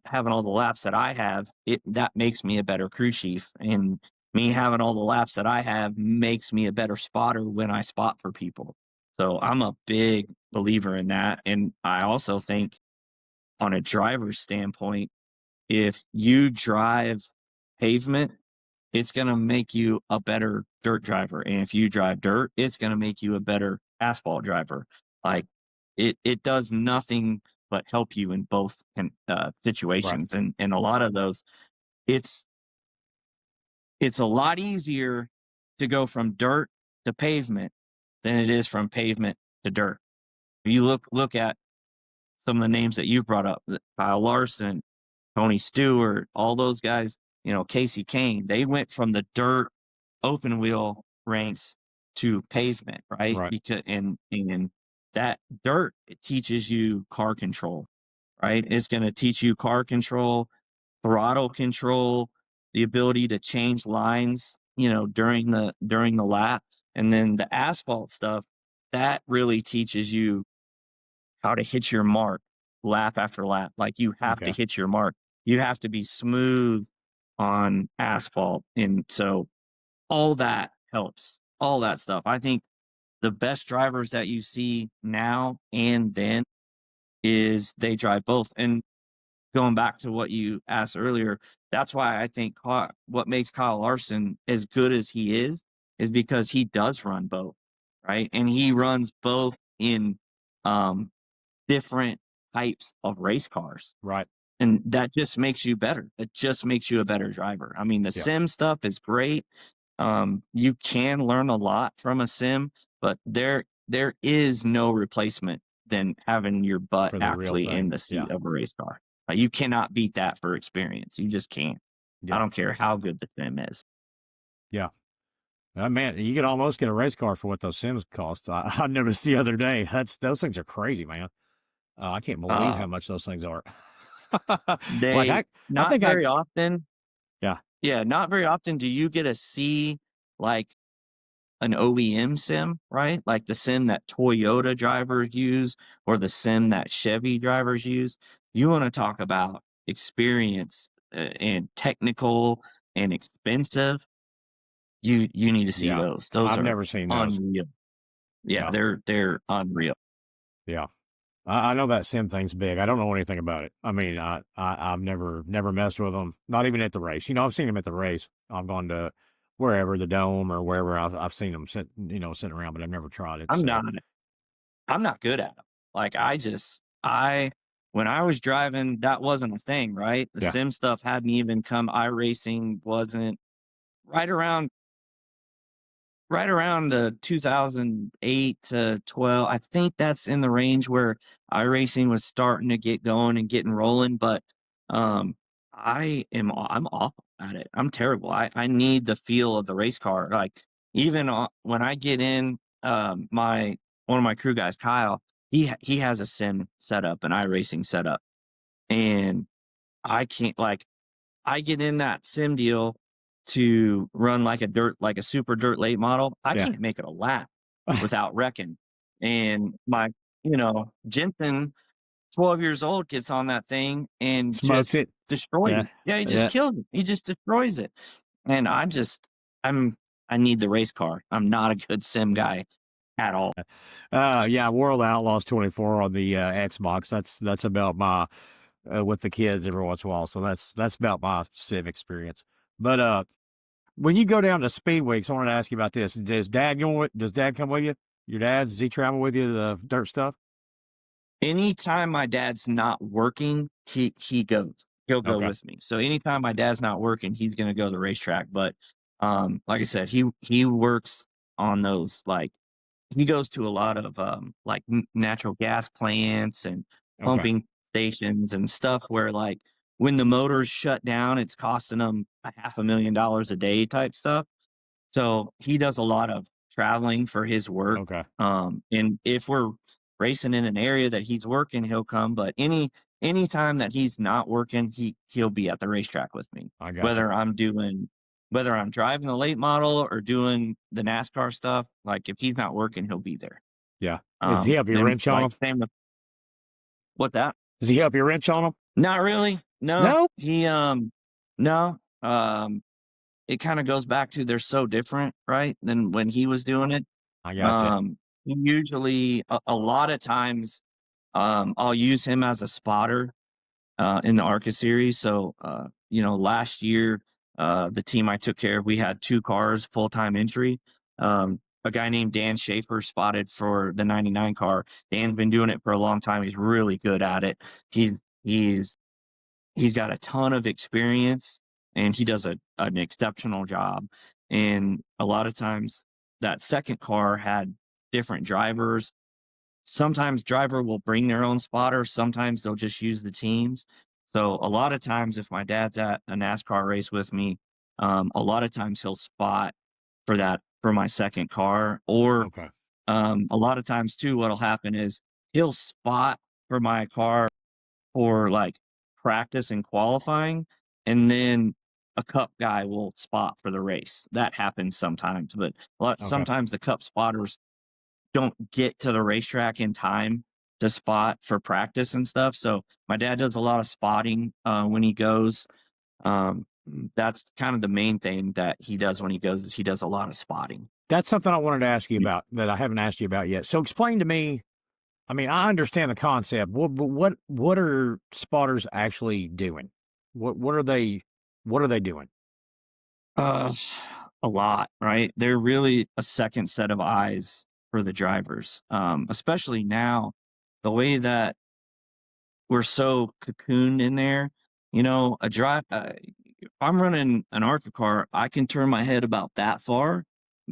having all the laps that I have, that makes me a better crew chief, and me having all the laps that I have makes me a better spotter when I spot for people. So, I'm a big believer in that, and I also think on a driver's standpoint, if you drive pavement, it's gonna make you a better dirt driver, and if you drive dirt, it's gonna make you a better asphalt driver. Like, it does nothing but help you in both Right. situations, and a lot of those, it's it's a lot easier to go from dirt to pavement than it is from pavement to dirt. You look at some of the names that you brought up, Kyle Larson, Tony Stewart, all those guys, Casey Kane, they went from the dirt open wheel ranks to pavement, right? Right. Because and that dirt, it teaches you car control, right? It's going to teach you car control, throttle control, the ability to change lines, during the lap, and then the asphalt stuff that really teaches you how to hit your mark lap after lap. Like you have to Okay. hit your mark. You have to be smooth on asphalt. And so all that helps, all that stuff. I think the best drivers that you see now and then is they drive both. And going back to what you asked earlier, that's why I think what makes Kyle Larson as good as he is because he does run both, right? And he runs both in um, different types of race cars. Right. And that just makes you better. It just makes you a better driver. I mean, the Yeah. sim stuff is great. You can learn a lot from a sim, but there is no replacement than having your butt For the real actually thing. in the Yeah. seat of a race car. You cannot beat that for experience. You just can't. I Yeah. don't care how good the sim is. Yeah. Man, you could almost get a race car for what those Sims cost. I noticed the other day. Those things are crazy, man. I can't believe how Uh, much those things are. Like they I not think I very often. yeah, Yeah, not very often do you get to see like an OEM sim, right? Like the sim that Toyota drivers use or the sim that Chevy drivers use. You want to talk about experience and technical and expensive. You need to see yeah. those. Those I've are never seen those. unreal. Yeah, Yeah, they're unreal. yeah. I know that sim thing's big. I don't know anything about it. I mean, I've never messed with them. Not even at the race. I've seen them at the race. I've gone to wherever the dome or wherever I've seen them sitting around, but I've never tried it. I'm So not I'm not good at them. Like I when I was driving, that wasn't a thing, right? The yeah, sim stuff hadn't even come. iRacing wasn't right around the 2008 to 12. I think that's in the range where iRacing was starting to get going and getting rolling, but um I'm awful at it. I'm terrible. I need the feel of the race car. Like even when I get in my one of my crew guys, Kyle, he has a sim setup, an iRacing setup, and I can't like I get in that sim deal to run like a super dirt late model. I yeah. can't make it a lap without wrecking. And Jensen, 12 years old, gets on that thing and Smokes just it. destroys Yeah, it. Yeah, he just yeah. kills it. He just destroys it. And I'm I need the race car. I'm not a good sim guy at all. Yeah, World Outlaws 24 on the Xbox. That's about my with the kids every once in a while. So that's about my civ experience. But when you go down to speed weeks, I wanted to ask you about this. Does dad come with you? Your dad, does he travel with you to the dirt stuff? Anytime my dad's not working, he goes. He'll go Okay. with me. So anytime my dad's not working, he's gonna go to the racetrack. But like I said, he works on those like he goes to a lot of like natural gas plants and Okay. pumping stations and stuff where like when the motors shut down, it's costing them a $500,000 a day type stuff. So he does a lot of traveling for his work. Okay. And if we're racing in an area that he's working, he'll come. But any time that he's not working, he'll be at the racetrack with me. I got you. Whether I'm driving the late model or doing the NASCAR stuff, like if he's not working, he'll be there. Yeah. Does he help you And wrench on like them? same with what that? Does he help you wrench on them? Not really. No, No. no. It kind of goes back to they're so different, right? Than when he was doing it. I got you. Um, usually a lot of times, I'll use him as a spotter, in the ARCA series. So, last year, the team I took care of, we had 2 cars, full-time entry. A guy named Dan Schaefer spotted for the 99 car. Dan's been doing it for a long time. He's really good at it. He's he's he's got a ton of experience and he does an exceptional job. And a lot of times that second car had different drivers. Sometimes driver will bring their own spotter, sometimes they'll just use the teams. So a lot of times if my dad's at a NASCAR race with me, a lot of times he'll spot for my second car. Or Okay. a lot of times too, what'll happen is he'll spot for my car for like practice and qualifying, and then a cup guy will spot for the race. That happens sometimes, but Okay. sometimes the cup spotters don't get to the racetrack in time to spot for practice and stuff. So my dad does a lot of spotting when he goes. That's kind of the main thing that he does when he goes is he does a lot of spotting. That's something I wanted to ask you about that I haven't asked you about yet. So explain to me. I mean, I understand the concept. What are spotters actually doing? What are they doing? Uh, a lot, right? They're really a second set of eyes for the drivers, especially now, the way that we're so cocooned in there. If I'm running an ARCA car, I can turn my head about that far,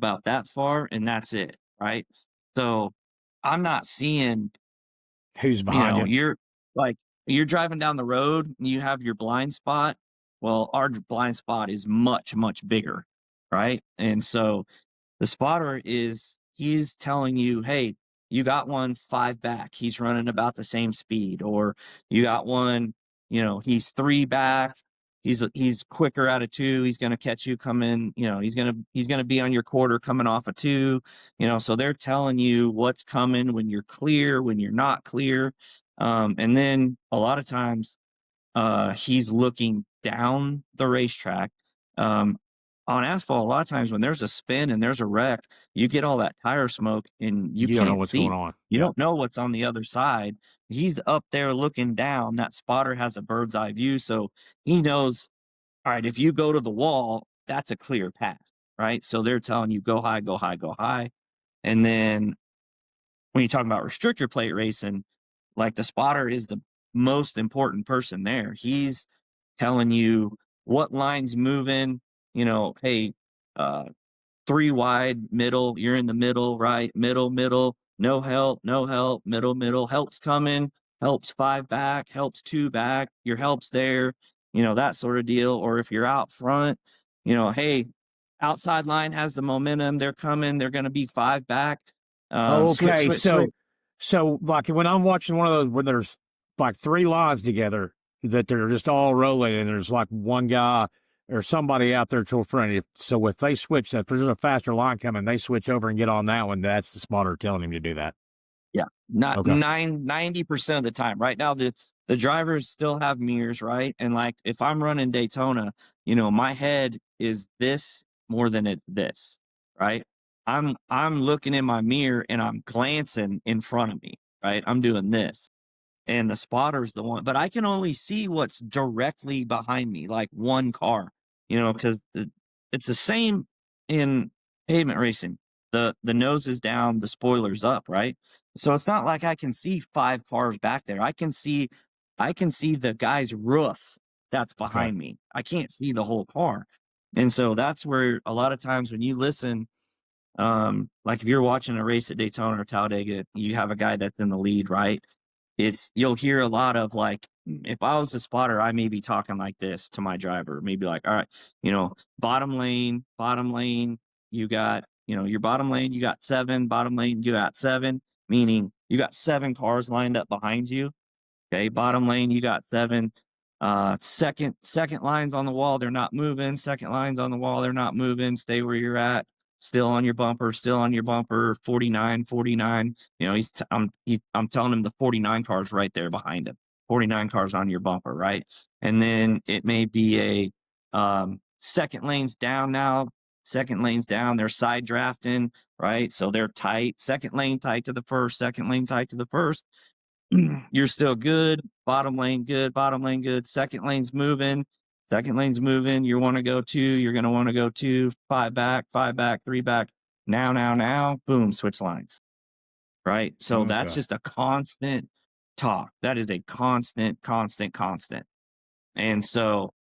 and that's it, right? So I'm not seeing, Who's behind you? you're like you're driving down the road, and you have your blind spot. Well, our blind spot is much, much bigger, right? And so the spotter he's telling you, hey, you got one 5 back. He's running about the same speed. Or you got one, he's 3 back. He's quicker out of 2. He's gonna catch you coming, he's gonna be on your quarter coming off a 2. So they're telling you what's coming when you're clear, when you're not clear. And then a lot of times he's looking down the racetrack. Um, on asphalt, a lot of times when there's a spin and there's a wreck, you get all that tire smoke and you You don't know can't what's going see. on. You Yeah. don't know what's on the other side. He's up there looking down. That spotter has a bird's eye view. So he knows, all right, if you go to the wall, that's a clear path, right? So they're telling you go high, go high, go high. And then when you talk about restrictor plate racing, like the spotter is the most important person there. He's telling you what line's moving, hey, uh, 3 wide, middle, you're in the middle, right? Middle, middle, no help, no help, middle, middle, help's coming, help's 5 back, help's 2 back, your help's there, that sort of deal. Or if you're out front, hey, outside line has the momentum, they're coming, they're going to be 5 back. Switch, Okay, switch, switch. so like when I'm watching one of those when there's like three lines together that they're just all rolling and there's like one guy or somebody out there to a front. So if they switch, if there's a faster line coming, they switch over and get on that one. That's the spotter telling him to do that. Yeah, not Okay, 90% of the time. Right now, the drivers still have mirrors, right? And like if I'm running Daytona, my head is this more than this, right? I'm looking in my mirror and I'm glancing in front of me, right? I'm doing this. And the spotter's the one, but I can only see what's directly behind me, like one car, because it's the same in pavement racing. The nose is down, the spoiler's up, right? So it's not like I can see 5 cars back there. I can see the guy's roof that's okay, behind me. I can't see the whole car. And so that's where a lot of times when you listen, like if you're watching a race at Daytona or Talladega, you have a guy that's in the lead, right? You'll hear a lot of like, if I was a spotter, I may be talking like this to my driver, maybe like, all right, bottom lane, you got, your bottom lane, you got 7, bottom lane, you got 7, meaning you got 7 cars lined up behind you. Okay, bottom lane, you got 7. Second lines on the wall, they're not moving. Second lines on the wall, they're not moving. Stay where you're at. Still on your bumper, still on your bumper. 49, 49. I'm telling him the 49 cars right there behind him. 49 cars on your bumper, right? And then it may be second lane's down now. Second lane's down. They're side drafting, right? So they're tight. Second lane tight to the first. Second lane tight to the first. You're still good. Bottom lane good. Bottom lane good. Second lane's moving. Second lane's moving. You want to go 2. You're going to want to go 2. 5 back. 5 back. 3 back. Now. Boom. Switch lines. Right. So that's okay. just a constant talk. That is a constant, constant, constant. And so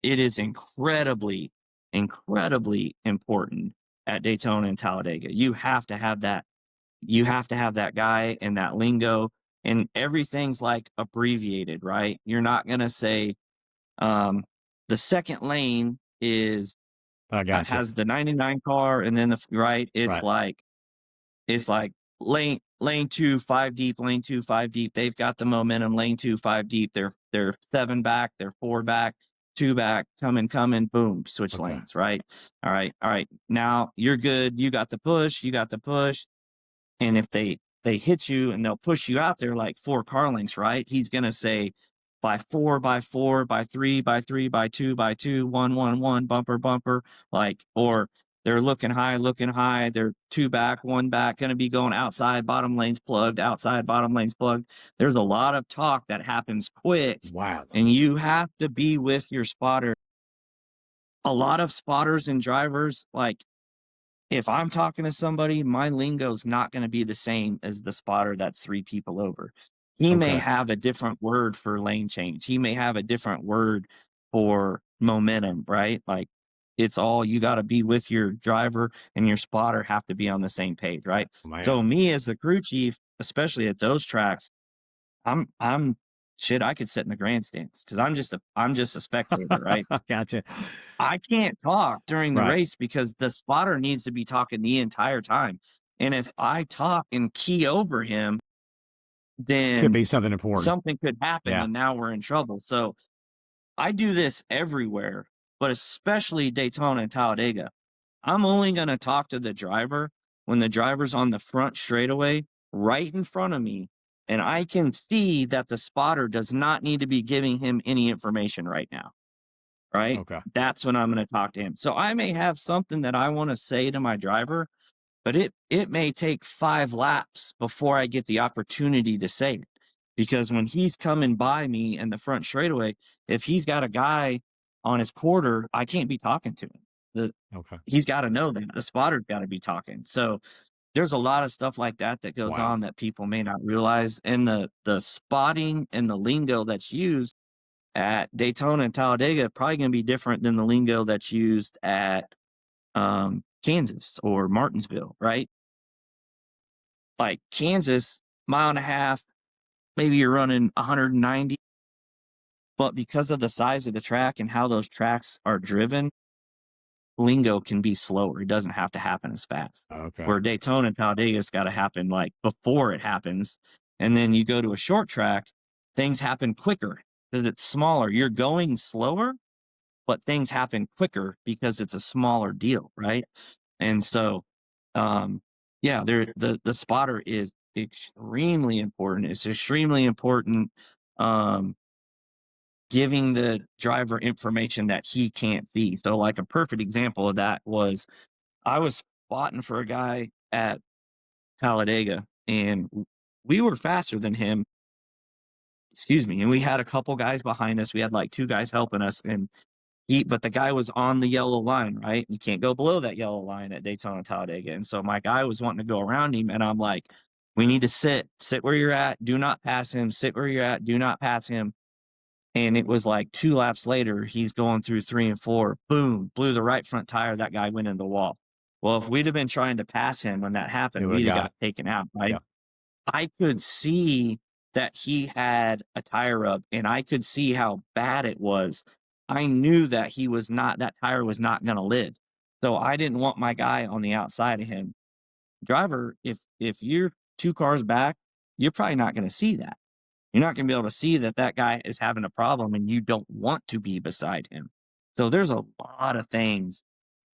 it is incredibly, incredibly important at Daytona and Talladega. You have to have that guy and that lingo, and everything's like abbreviated, right? You're not going to say, the second lane I got you. has the 99 car. And then right. Right. It's like lane 2, 5 deep, lane 2, 5 deep. They've got the momentum. Lane 2, 5 deep. They're 7 back. They're 4 back, 2 back, coming, boom, switch Okay. lanes, right? All right. Now you're good. You got the push. And if they hit you and they'll push you out there like 4 car lengths, right? He's gonna say by 4, by 4, by 3, by 3, by 2, by 2, 1, 1, 1, bumper, bumper, like, or they're looking high, they're 2 back, 1 back, gonna be going outside, bottom lane's plugged, outside, bottom lane's plugged. There's a lot of talk that happens quick, Wow. and you have to be with your spotter. A lot of spotters and drivers, like, if I'm talking to somebody, my lingo's not going to be the same as the spotter that's 3 people over. He may Okay. have a different word for lane change. He may have a different word for momentum, right? Like it's all you got to be with your driver and your spotter have to be on the same page, right? Man. So me as the crew chief, especially at those tracks, I'm shit, I could sit in the grandstands because I'm just a spectator, right? Gotcha. I can't talk during the Right. race because the spotter needs to be talking the entire time. And if I talk and key over him, Could then be something important. something could happen Yeah. and now we're in trouble. So I do this everywhere, but especially Daytona and Talladega. I'm only going to talk to the driver when the driver's on the front straightaway right in front of me. And I can see that the spotter does not need to be giving him any information right now. Right? Okay. That's when I'm going to talk to him. So I may have something that I want to say to my driver, but it may take 5 laps before I get the opportunity to say it. Because when he's coming by me in the front straightaway, if he's got a guy on his quarter, I can't be talking to him. Okay. He's got to know that the spotter's got to be talking. So there's a lot of stuff like that that goes Wow. on that people may not realize. And the spotting and the lingo that's used at Daytona and Talladega probably going to be different than the lingo that's used at Kansas or Martinsville, right? Like Kansas, mile and a half, maybe you're running 190, but because of the size of the track and how those tracks are driven, lingo can be slower. It doesn't have to happen as fast. Okay. Where Daytona and Talladega's got to happen like before it happens. And then you go to a short track, things happen quicker because it's smaller. You're going slower, but things happen quicker because it's a smaller deal, right? And so, yeah, the spotter is extremely important. It's extremely important, um, giving the driver information that he can't see. So, like a perfect example of that was I was spotting for a guy at Talladega, and we were faster than him. Excuse me, and we had a couple guys behind us. We had like 2 guys helping us, and but the guy was on the yellow line, right? You can't go below that yellow line at Daytona Talladega. And so my guy was wanting to go around him, and I'm like, we need to sit where you're at, do not pass him, sit where you're at, do not pass him. And it was like 2 laps later, he's going through 3 and 4, boom, blew the right front tire. That guy went in the wall. Well, if we'd have been trying to pass him when that It happened, would have we'd have got got it. taken out, right? Yeah. I could see that he had a tire rub, and I could see how bad it was. I knew that that tire was not gonna live. So I didn't want my guy on the outside of him. Driver, if you're 2 cars back, you're probably not gonna see that. You're not gonna be able to see that that guy is having a problem and you don't want to be beside him. So there's a lot of things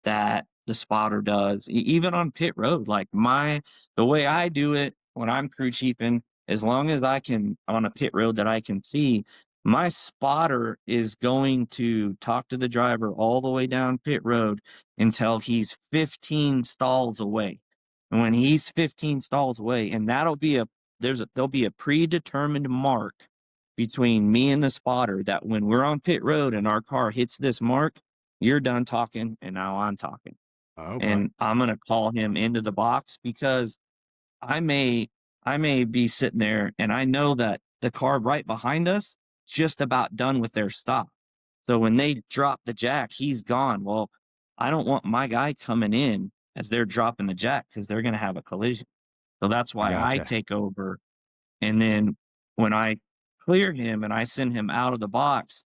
that the spotter does, even on pit road. Like the way I do it when I'm crew chiefing, as long as I can on a pit road that I can see, my spotter is going to talk to the driver all the way down pit road until he's 15 stalls away. And when he's 15 stalls away, and there'll be a predetermined mark between me and the spotter that when we're on pit road and our car hits this mark, you're done talking and now I'm talking. Okay. And I'm gonna call him into the box because I may I may be sitting there and I know that the car right behind us just about done with their stop. So when they drop the jack, he's gone. Well, I don't want my guy coming in as they're dropping the jack because they're gonna have a collision. So that's I why I gotcha. take over. And then when I clear him and I send him out of the box,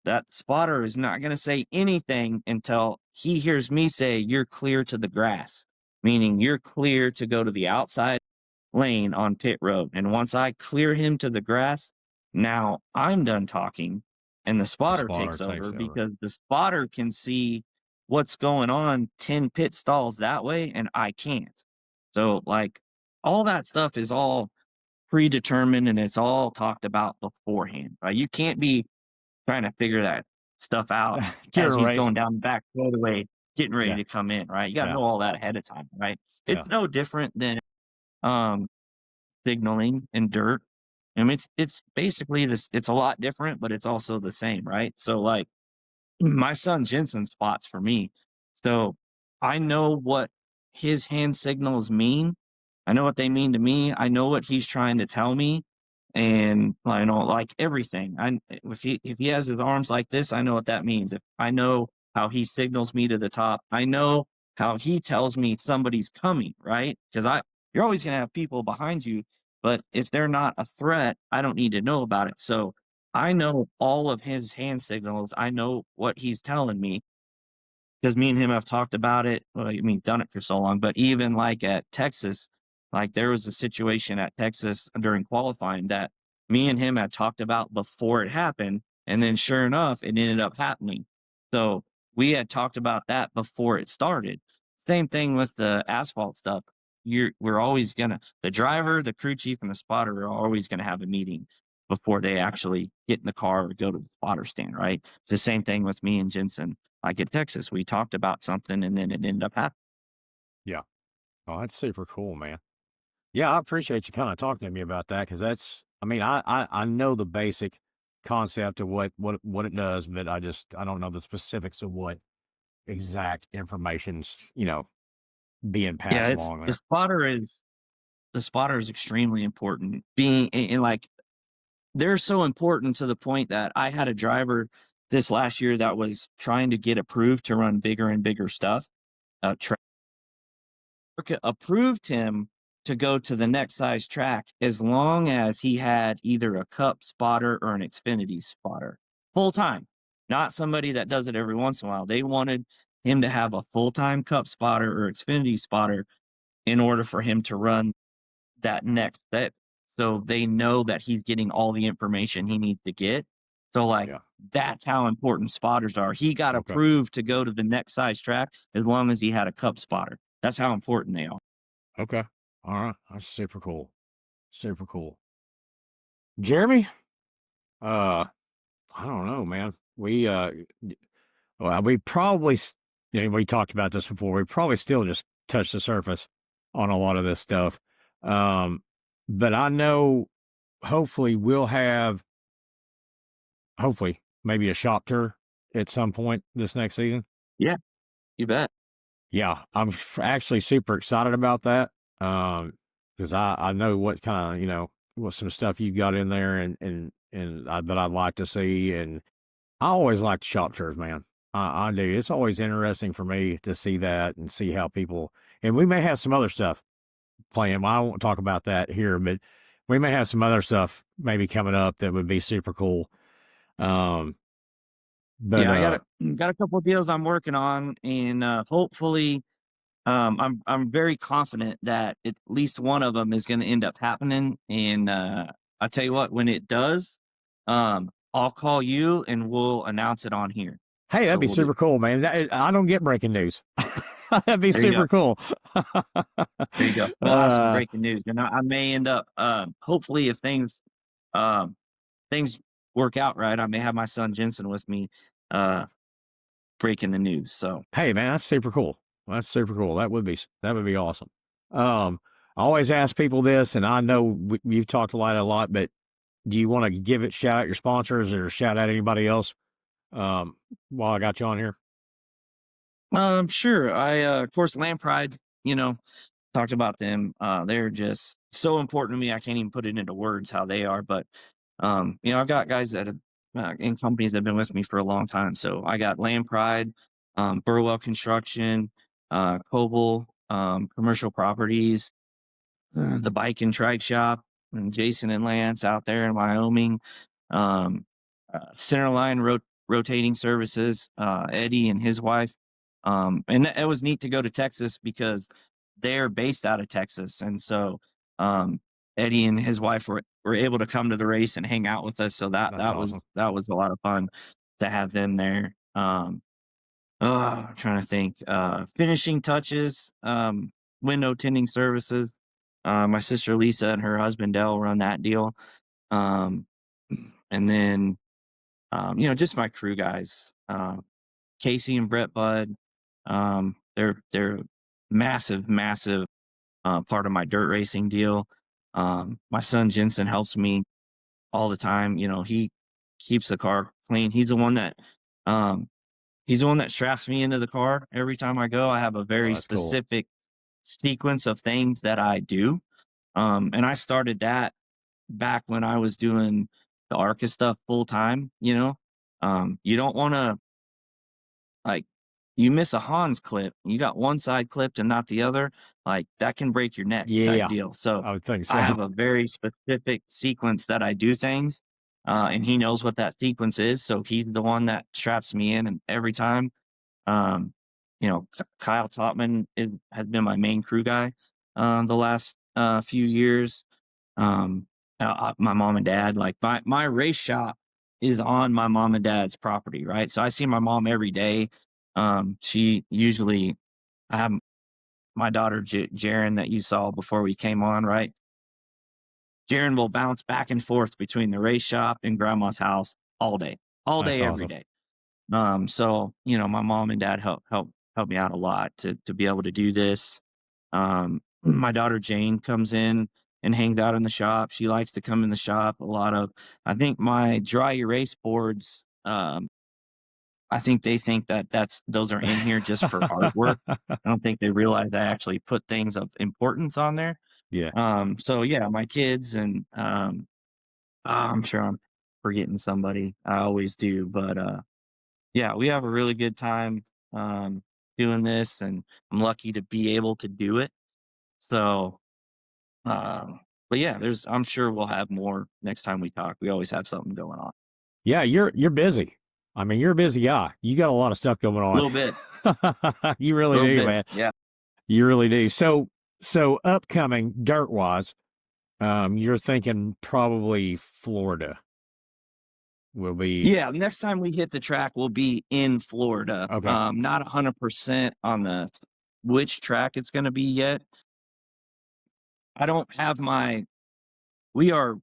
that spotter is not going to say anything until he hears me say, "You're clear to the grass," meaning you're clear to go to the outside lane on pit road. And once I clear him to the grass, now I'm done talking and the The spotter spotter takes takes over over. because the spotter can see what's going on 10 pit stalls that way and I can't. So, like, all that stuff is all predetermined and it's all talked about beforehand. Right? You can't be trying to figure that stuff out During as a he's race. going down the back roadway, getting ready Yeah. to come in, right? You gotta Yeah. know all that ahead of time, right? It's Yeah. no different than um signaling in dirt. I mean, it's basically this. It's a lot different, but it's also the same, right? So, like, my son Jensen spots for me. So I know what his hand signals mean. I know what they mean to me. I know what he's trying to tell me. And I know like everything. If he has his arms like this, I know what that means. If I know how he signals me to the top, I know how he tells me somebody's coming, right? Because you're always gonna have people behind you, but if they're not a threat, I don't need to know about it. So I know all of his hand signals. I know what he's telling me because me and him have talked about it. Well, I mean, done it for so long, but even like at Texas, like there was a situation at Texas during qualifying that me and him had talked about before it happened. And then sure enough, it ended up happening. So we had talked about that before it started. Same thing with the asphalt stuff. We're always gonna, the driver, the crew chief, and the spotter are always gonna have a meeting before they actually get in the car or go to the spotter stand, right? It's the same thing with me and Jensen. Like at Texas, we talked about something and then it ended up happening. Yeah. Oh, that's super cool, man. Yeah, I appreciate you kind of talking to me about that because that's, I mean, I know the basic concept of what it does, but I don't know the specifics of what exact information's, being Yeah, passed it's along there. the spotter is extremely important. Being and like they're so important to the point that I had a driver this last year that was trying to get approved to run bigger and bigger stuff. Approved him to go to the next size track as long as he had either a cup spotter or an Xfinity spotter full time, not somebody that does it every once in a while. They wanted him to have a full time cup spotter or Xfinity spotter in order for him to run that next step. So they know that he's getting all the information he needs to get. So, like, Yeah. that's how important spotters are. He got Okay. approved to go to the next size track as long as he had a cup spotter. That's how important they are. Okay. All right. That's super cool. Super cool. Jeremy, uh, I don't know, man. Well, we probably, we talked about this before. We probably still just touched the surface on a lot of this stuff. Um, but I know hopefully we'll have, hopefully, maybe a shop tour at some point this next season. Yeah, you bet. Yeah, I'm actually super excited about that. Because I know what kind of, what some stuff you got in there that I'd like to see. And I always like shop tours, man. I do. It's always interesting for me to see that and see how people, and we may have some other stuff playing. Well, I won't talk about that here, but we may have some other stuff maybe coming up that would be super cool. Um, but Yeah, got a couple of deals I'm working on, and hopefully, I'm very confident that at least one of them is going to end up happening. And I tell you what, when it does, I'll call you and we'll announce it on here. hey, that'd So be we'll do. super cool, man. I don't get breaking news. That'd be There you go. super cool. There you go. We'll have some breaking news, and I may end up. Hopefully, if um, things work out right, I may have my son Jensen with me, uh, breaking the news. So Hey, man, that's super cool. That's super cool. That would be awesome. I always ask people this, and I know you've talked a lot, but do you want to shout out your sponsors or shout out anybody else? While I got you on here. sure. I of course Land Pride. Talked about them. They're just so important to me. I can't even put it into words how they are. But I've got guys that have in companies that have been with me for a long time. So I got Land Pride, Burwell Construction, Coble, Commercial Properties, the Bike and Trike Shop, and Jason and Lance out there in Wyoming. Um, Centerline Rotating Services, Eddie and his wife. And it was neat to go to Texas because they're based out of Texas. And so Eddie and his wife were able to come to the race and hang out with us. So That's awesome. that was a lot of fun to have them there. I'm trying to think. Finishing touches, window tinting services. My sister Lisa and her husband Dell run that deal. Um, and then just my crew guys, Casey and Brett Budd. They're massive, massive part of my dirt racing deal. My son Jensen helps me all the time. He keeps the car clean. Um, he's the one that straps me into the car every time I go. I have a Oh, very that's cool. specific sequence of things that I do. And I started that back when I was doing the ARCA stuff full time. You don't want to like you miss a Hans clip, you got one side clipped and not the other, like that can break your neck type Yeah, deal. So I would think I so. have a very specific sequence that I do things. and he knows what that sequence is, so he's the one that straps me in, and every time, um, Kyle Topman has been my main crew guy, the last, few years. Um, my mom and dad, like, my race shop is on my mom and dad's property, right? So I see my mom every day. She usually I have my daughter Jaren that you saw before we came on, right? Jaren will bounce back and forth between the race shop and grandma's house all That's day, every awesome. day. So my mom and dad help me out a lot to be able to do this. My daughter Jane comes in and hangs out in the shop. She likes to come in the shop. I think my dry erase boards. I think they think that those are in here just for artwork. I don't think they realize I actually put things of importance on there. Yeah. So yeah, my kids and I'm sure I'm forgetting somebody. I always do, but yeah, we have a really good time doing this, and I'm lucky to be able to do it. So, but yeah, I'm sure we'll have more next time we talk. We always have something going on. Yeah, you're busy. I mean, you're a busy guy. You got a lot of stuff going A on. little bit, You a really little do, bit. man. Yeah. You really do. So upcoming dirt wise, you're thinking probably Florida will be Yeah, next time we hit the track, we'll be in Florida. okay. Not 100% on which track it's going to be yet. I don't have my We are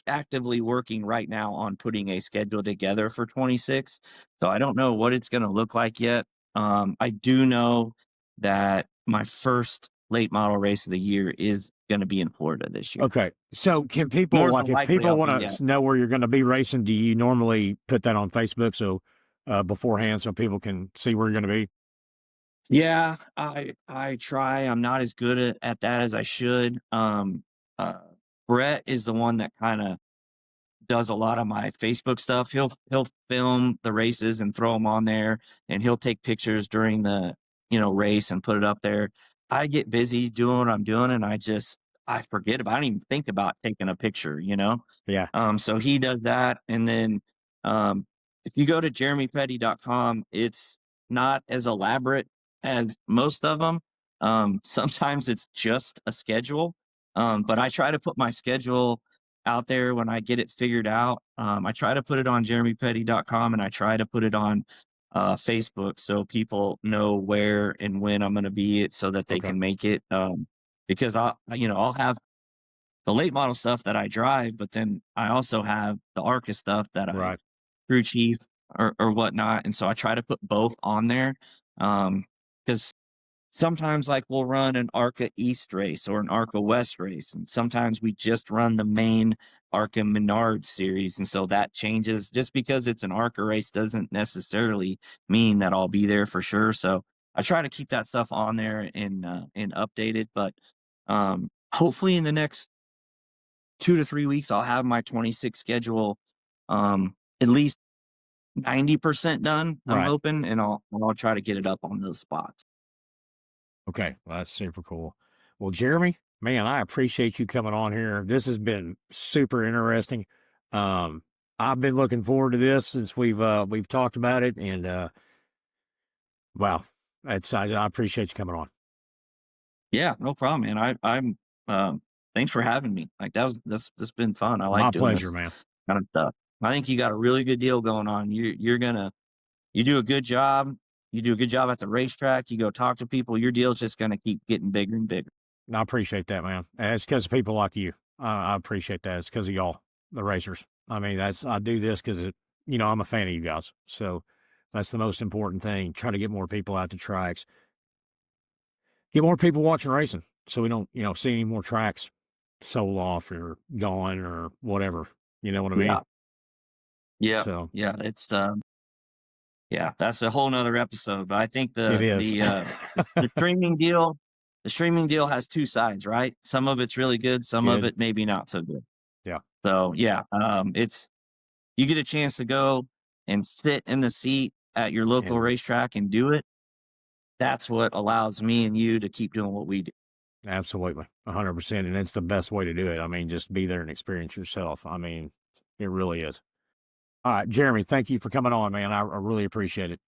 actively working right now on putting a schedule together for 26. So I don't know what it's going to look like yet. I do know that my first late model race of the year is going to be in Florida this year. Okay. So can people More like than if likely, people I'll be, want to know where you're going to be racing, do you normally put that on Facebook so beforehand so people can see where you're going to be? yeah, I try. I'm not as good at that as I should. Uh, Brett is the one that kind of does a lot of my Facebook stuff. He'll film the races and throw them on there, and he'll take pictures during the race and put it up there. I get busy doing what I'm doing, and I forget about. I don't even think about taking a picture. Yeah. So he does that, and then if you go to jeremypetty.com, it's not as elaborate as most of them. Sometimes it's just a schedule, but I try to put my schedule out there when I get it figured out. I try to put it on jeremypetty.com, and I try to put it on Facebook so people know where and when I'm going to be it so that they Okay. can make it. Because I'll have the late model stuff that I drive, but then I also have the ARCA stuff that I Right. crew chief or whatnot. And so I try to put both on there. Because sometimes like we'll run an ARCA East race or an ARCA West race, and sometimes we just run the main ARCA Menard series, and so that changes. Just because it's an ARCA race doesn't necessarily mean that I'll be there for sure. So I try to keep that stuff on there and updated. But hopefully in the next 2 to 3 weeks, I'll have my 26 schedule at least 90% done. I'm Right. hoping, and I'll try to get it up on those spots. Okay. Well, that's super cool. Well, Jeremy, man, I appreciate you coming on here. This has been super interesting. Um, I've been looking forward to this since we've talked about it, and wow, I appreciate you coming on. Yeah, no problem, man. I'm thanks for having me. Like that's been fun. I like My doing pleasure, this man. kind of stuff. I think you got a really good deal going on. You do a good job. You do a good job at the racetrack. You go talk to people. Your deal's just gonna keep getting bigger and bigger. I appreciate that, man. It's because of people like you. I appreciate that. It's because of y'all, the racers. I mean, I do this because I'm a fan of you guys. So that's the most important thing. Try to get more people out to tracks, get more people watching racing, so we don't, see any more tracks sold off or gone or whatever. You know what I Yeah, mean? yeah, So yeah. Yeah, that's a whole nother episode. But I think it is. the streaming deal has two sides, right? Some of it's really good, some of Good. it maybe not so good. Yeah. So yeah, it's you get a chance to go and sit in the seat at your local And racetrack and do it. That's what allows me and you to keep doing what we do. absolutely, 100%. And it's the best way to do it. I mean, just be there and experience yourself. I mean, it really is. All right, Jeremy, thank you for coming on, man. I really appreciate it.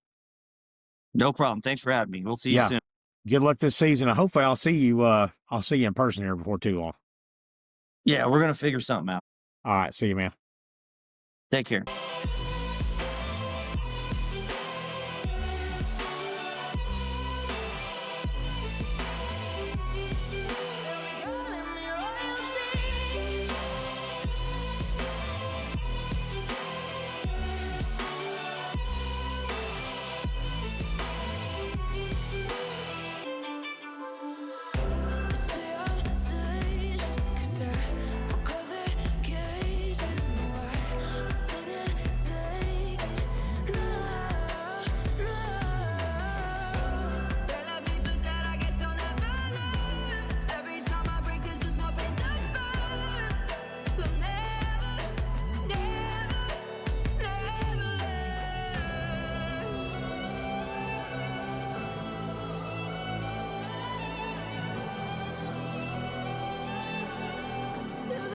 No problem. Thanks for having me. We'll see you Yeah. soon. Good luck this season. And hopefully I'll see you in person here before too long. Yeah, we're gonna figure something out. All right. See you, man. Take care.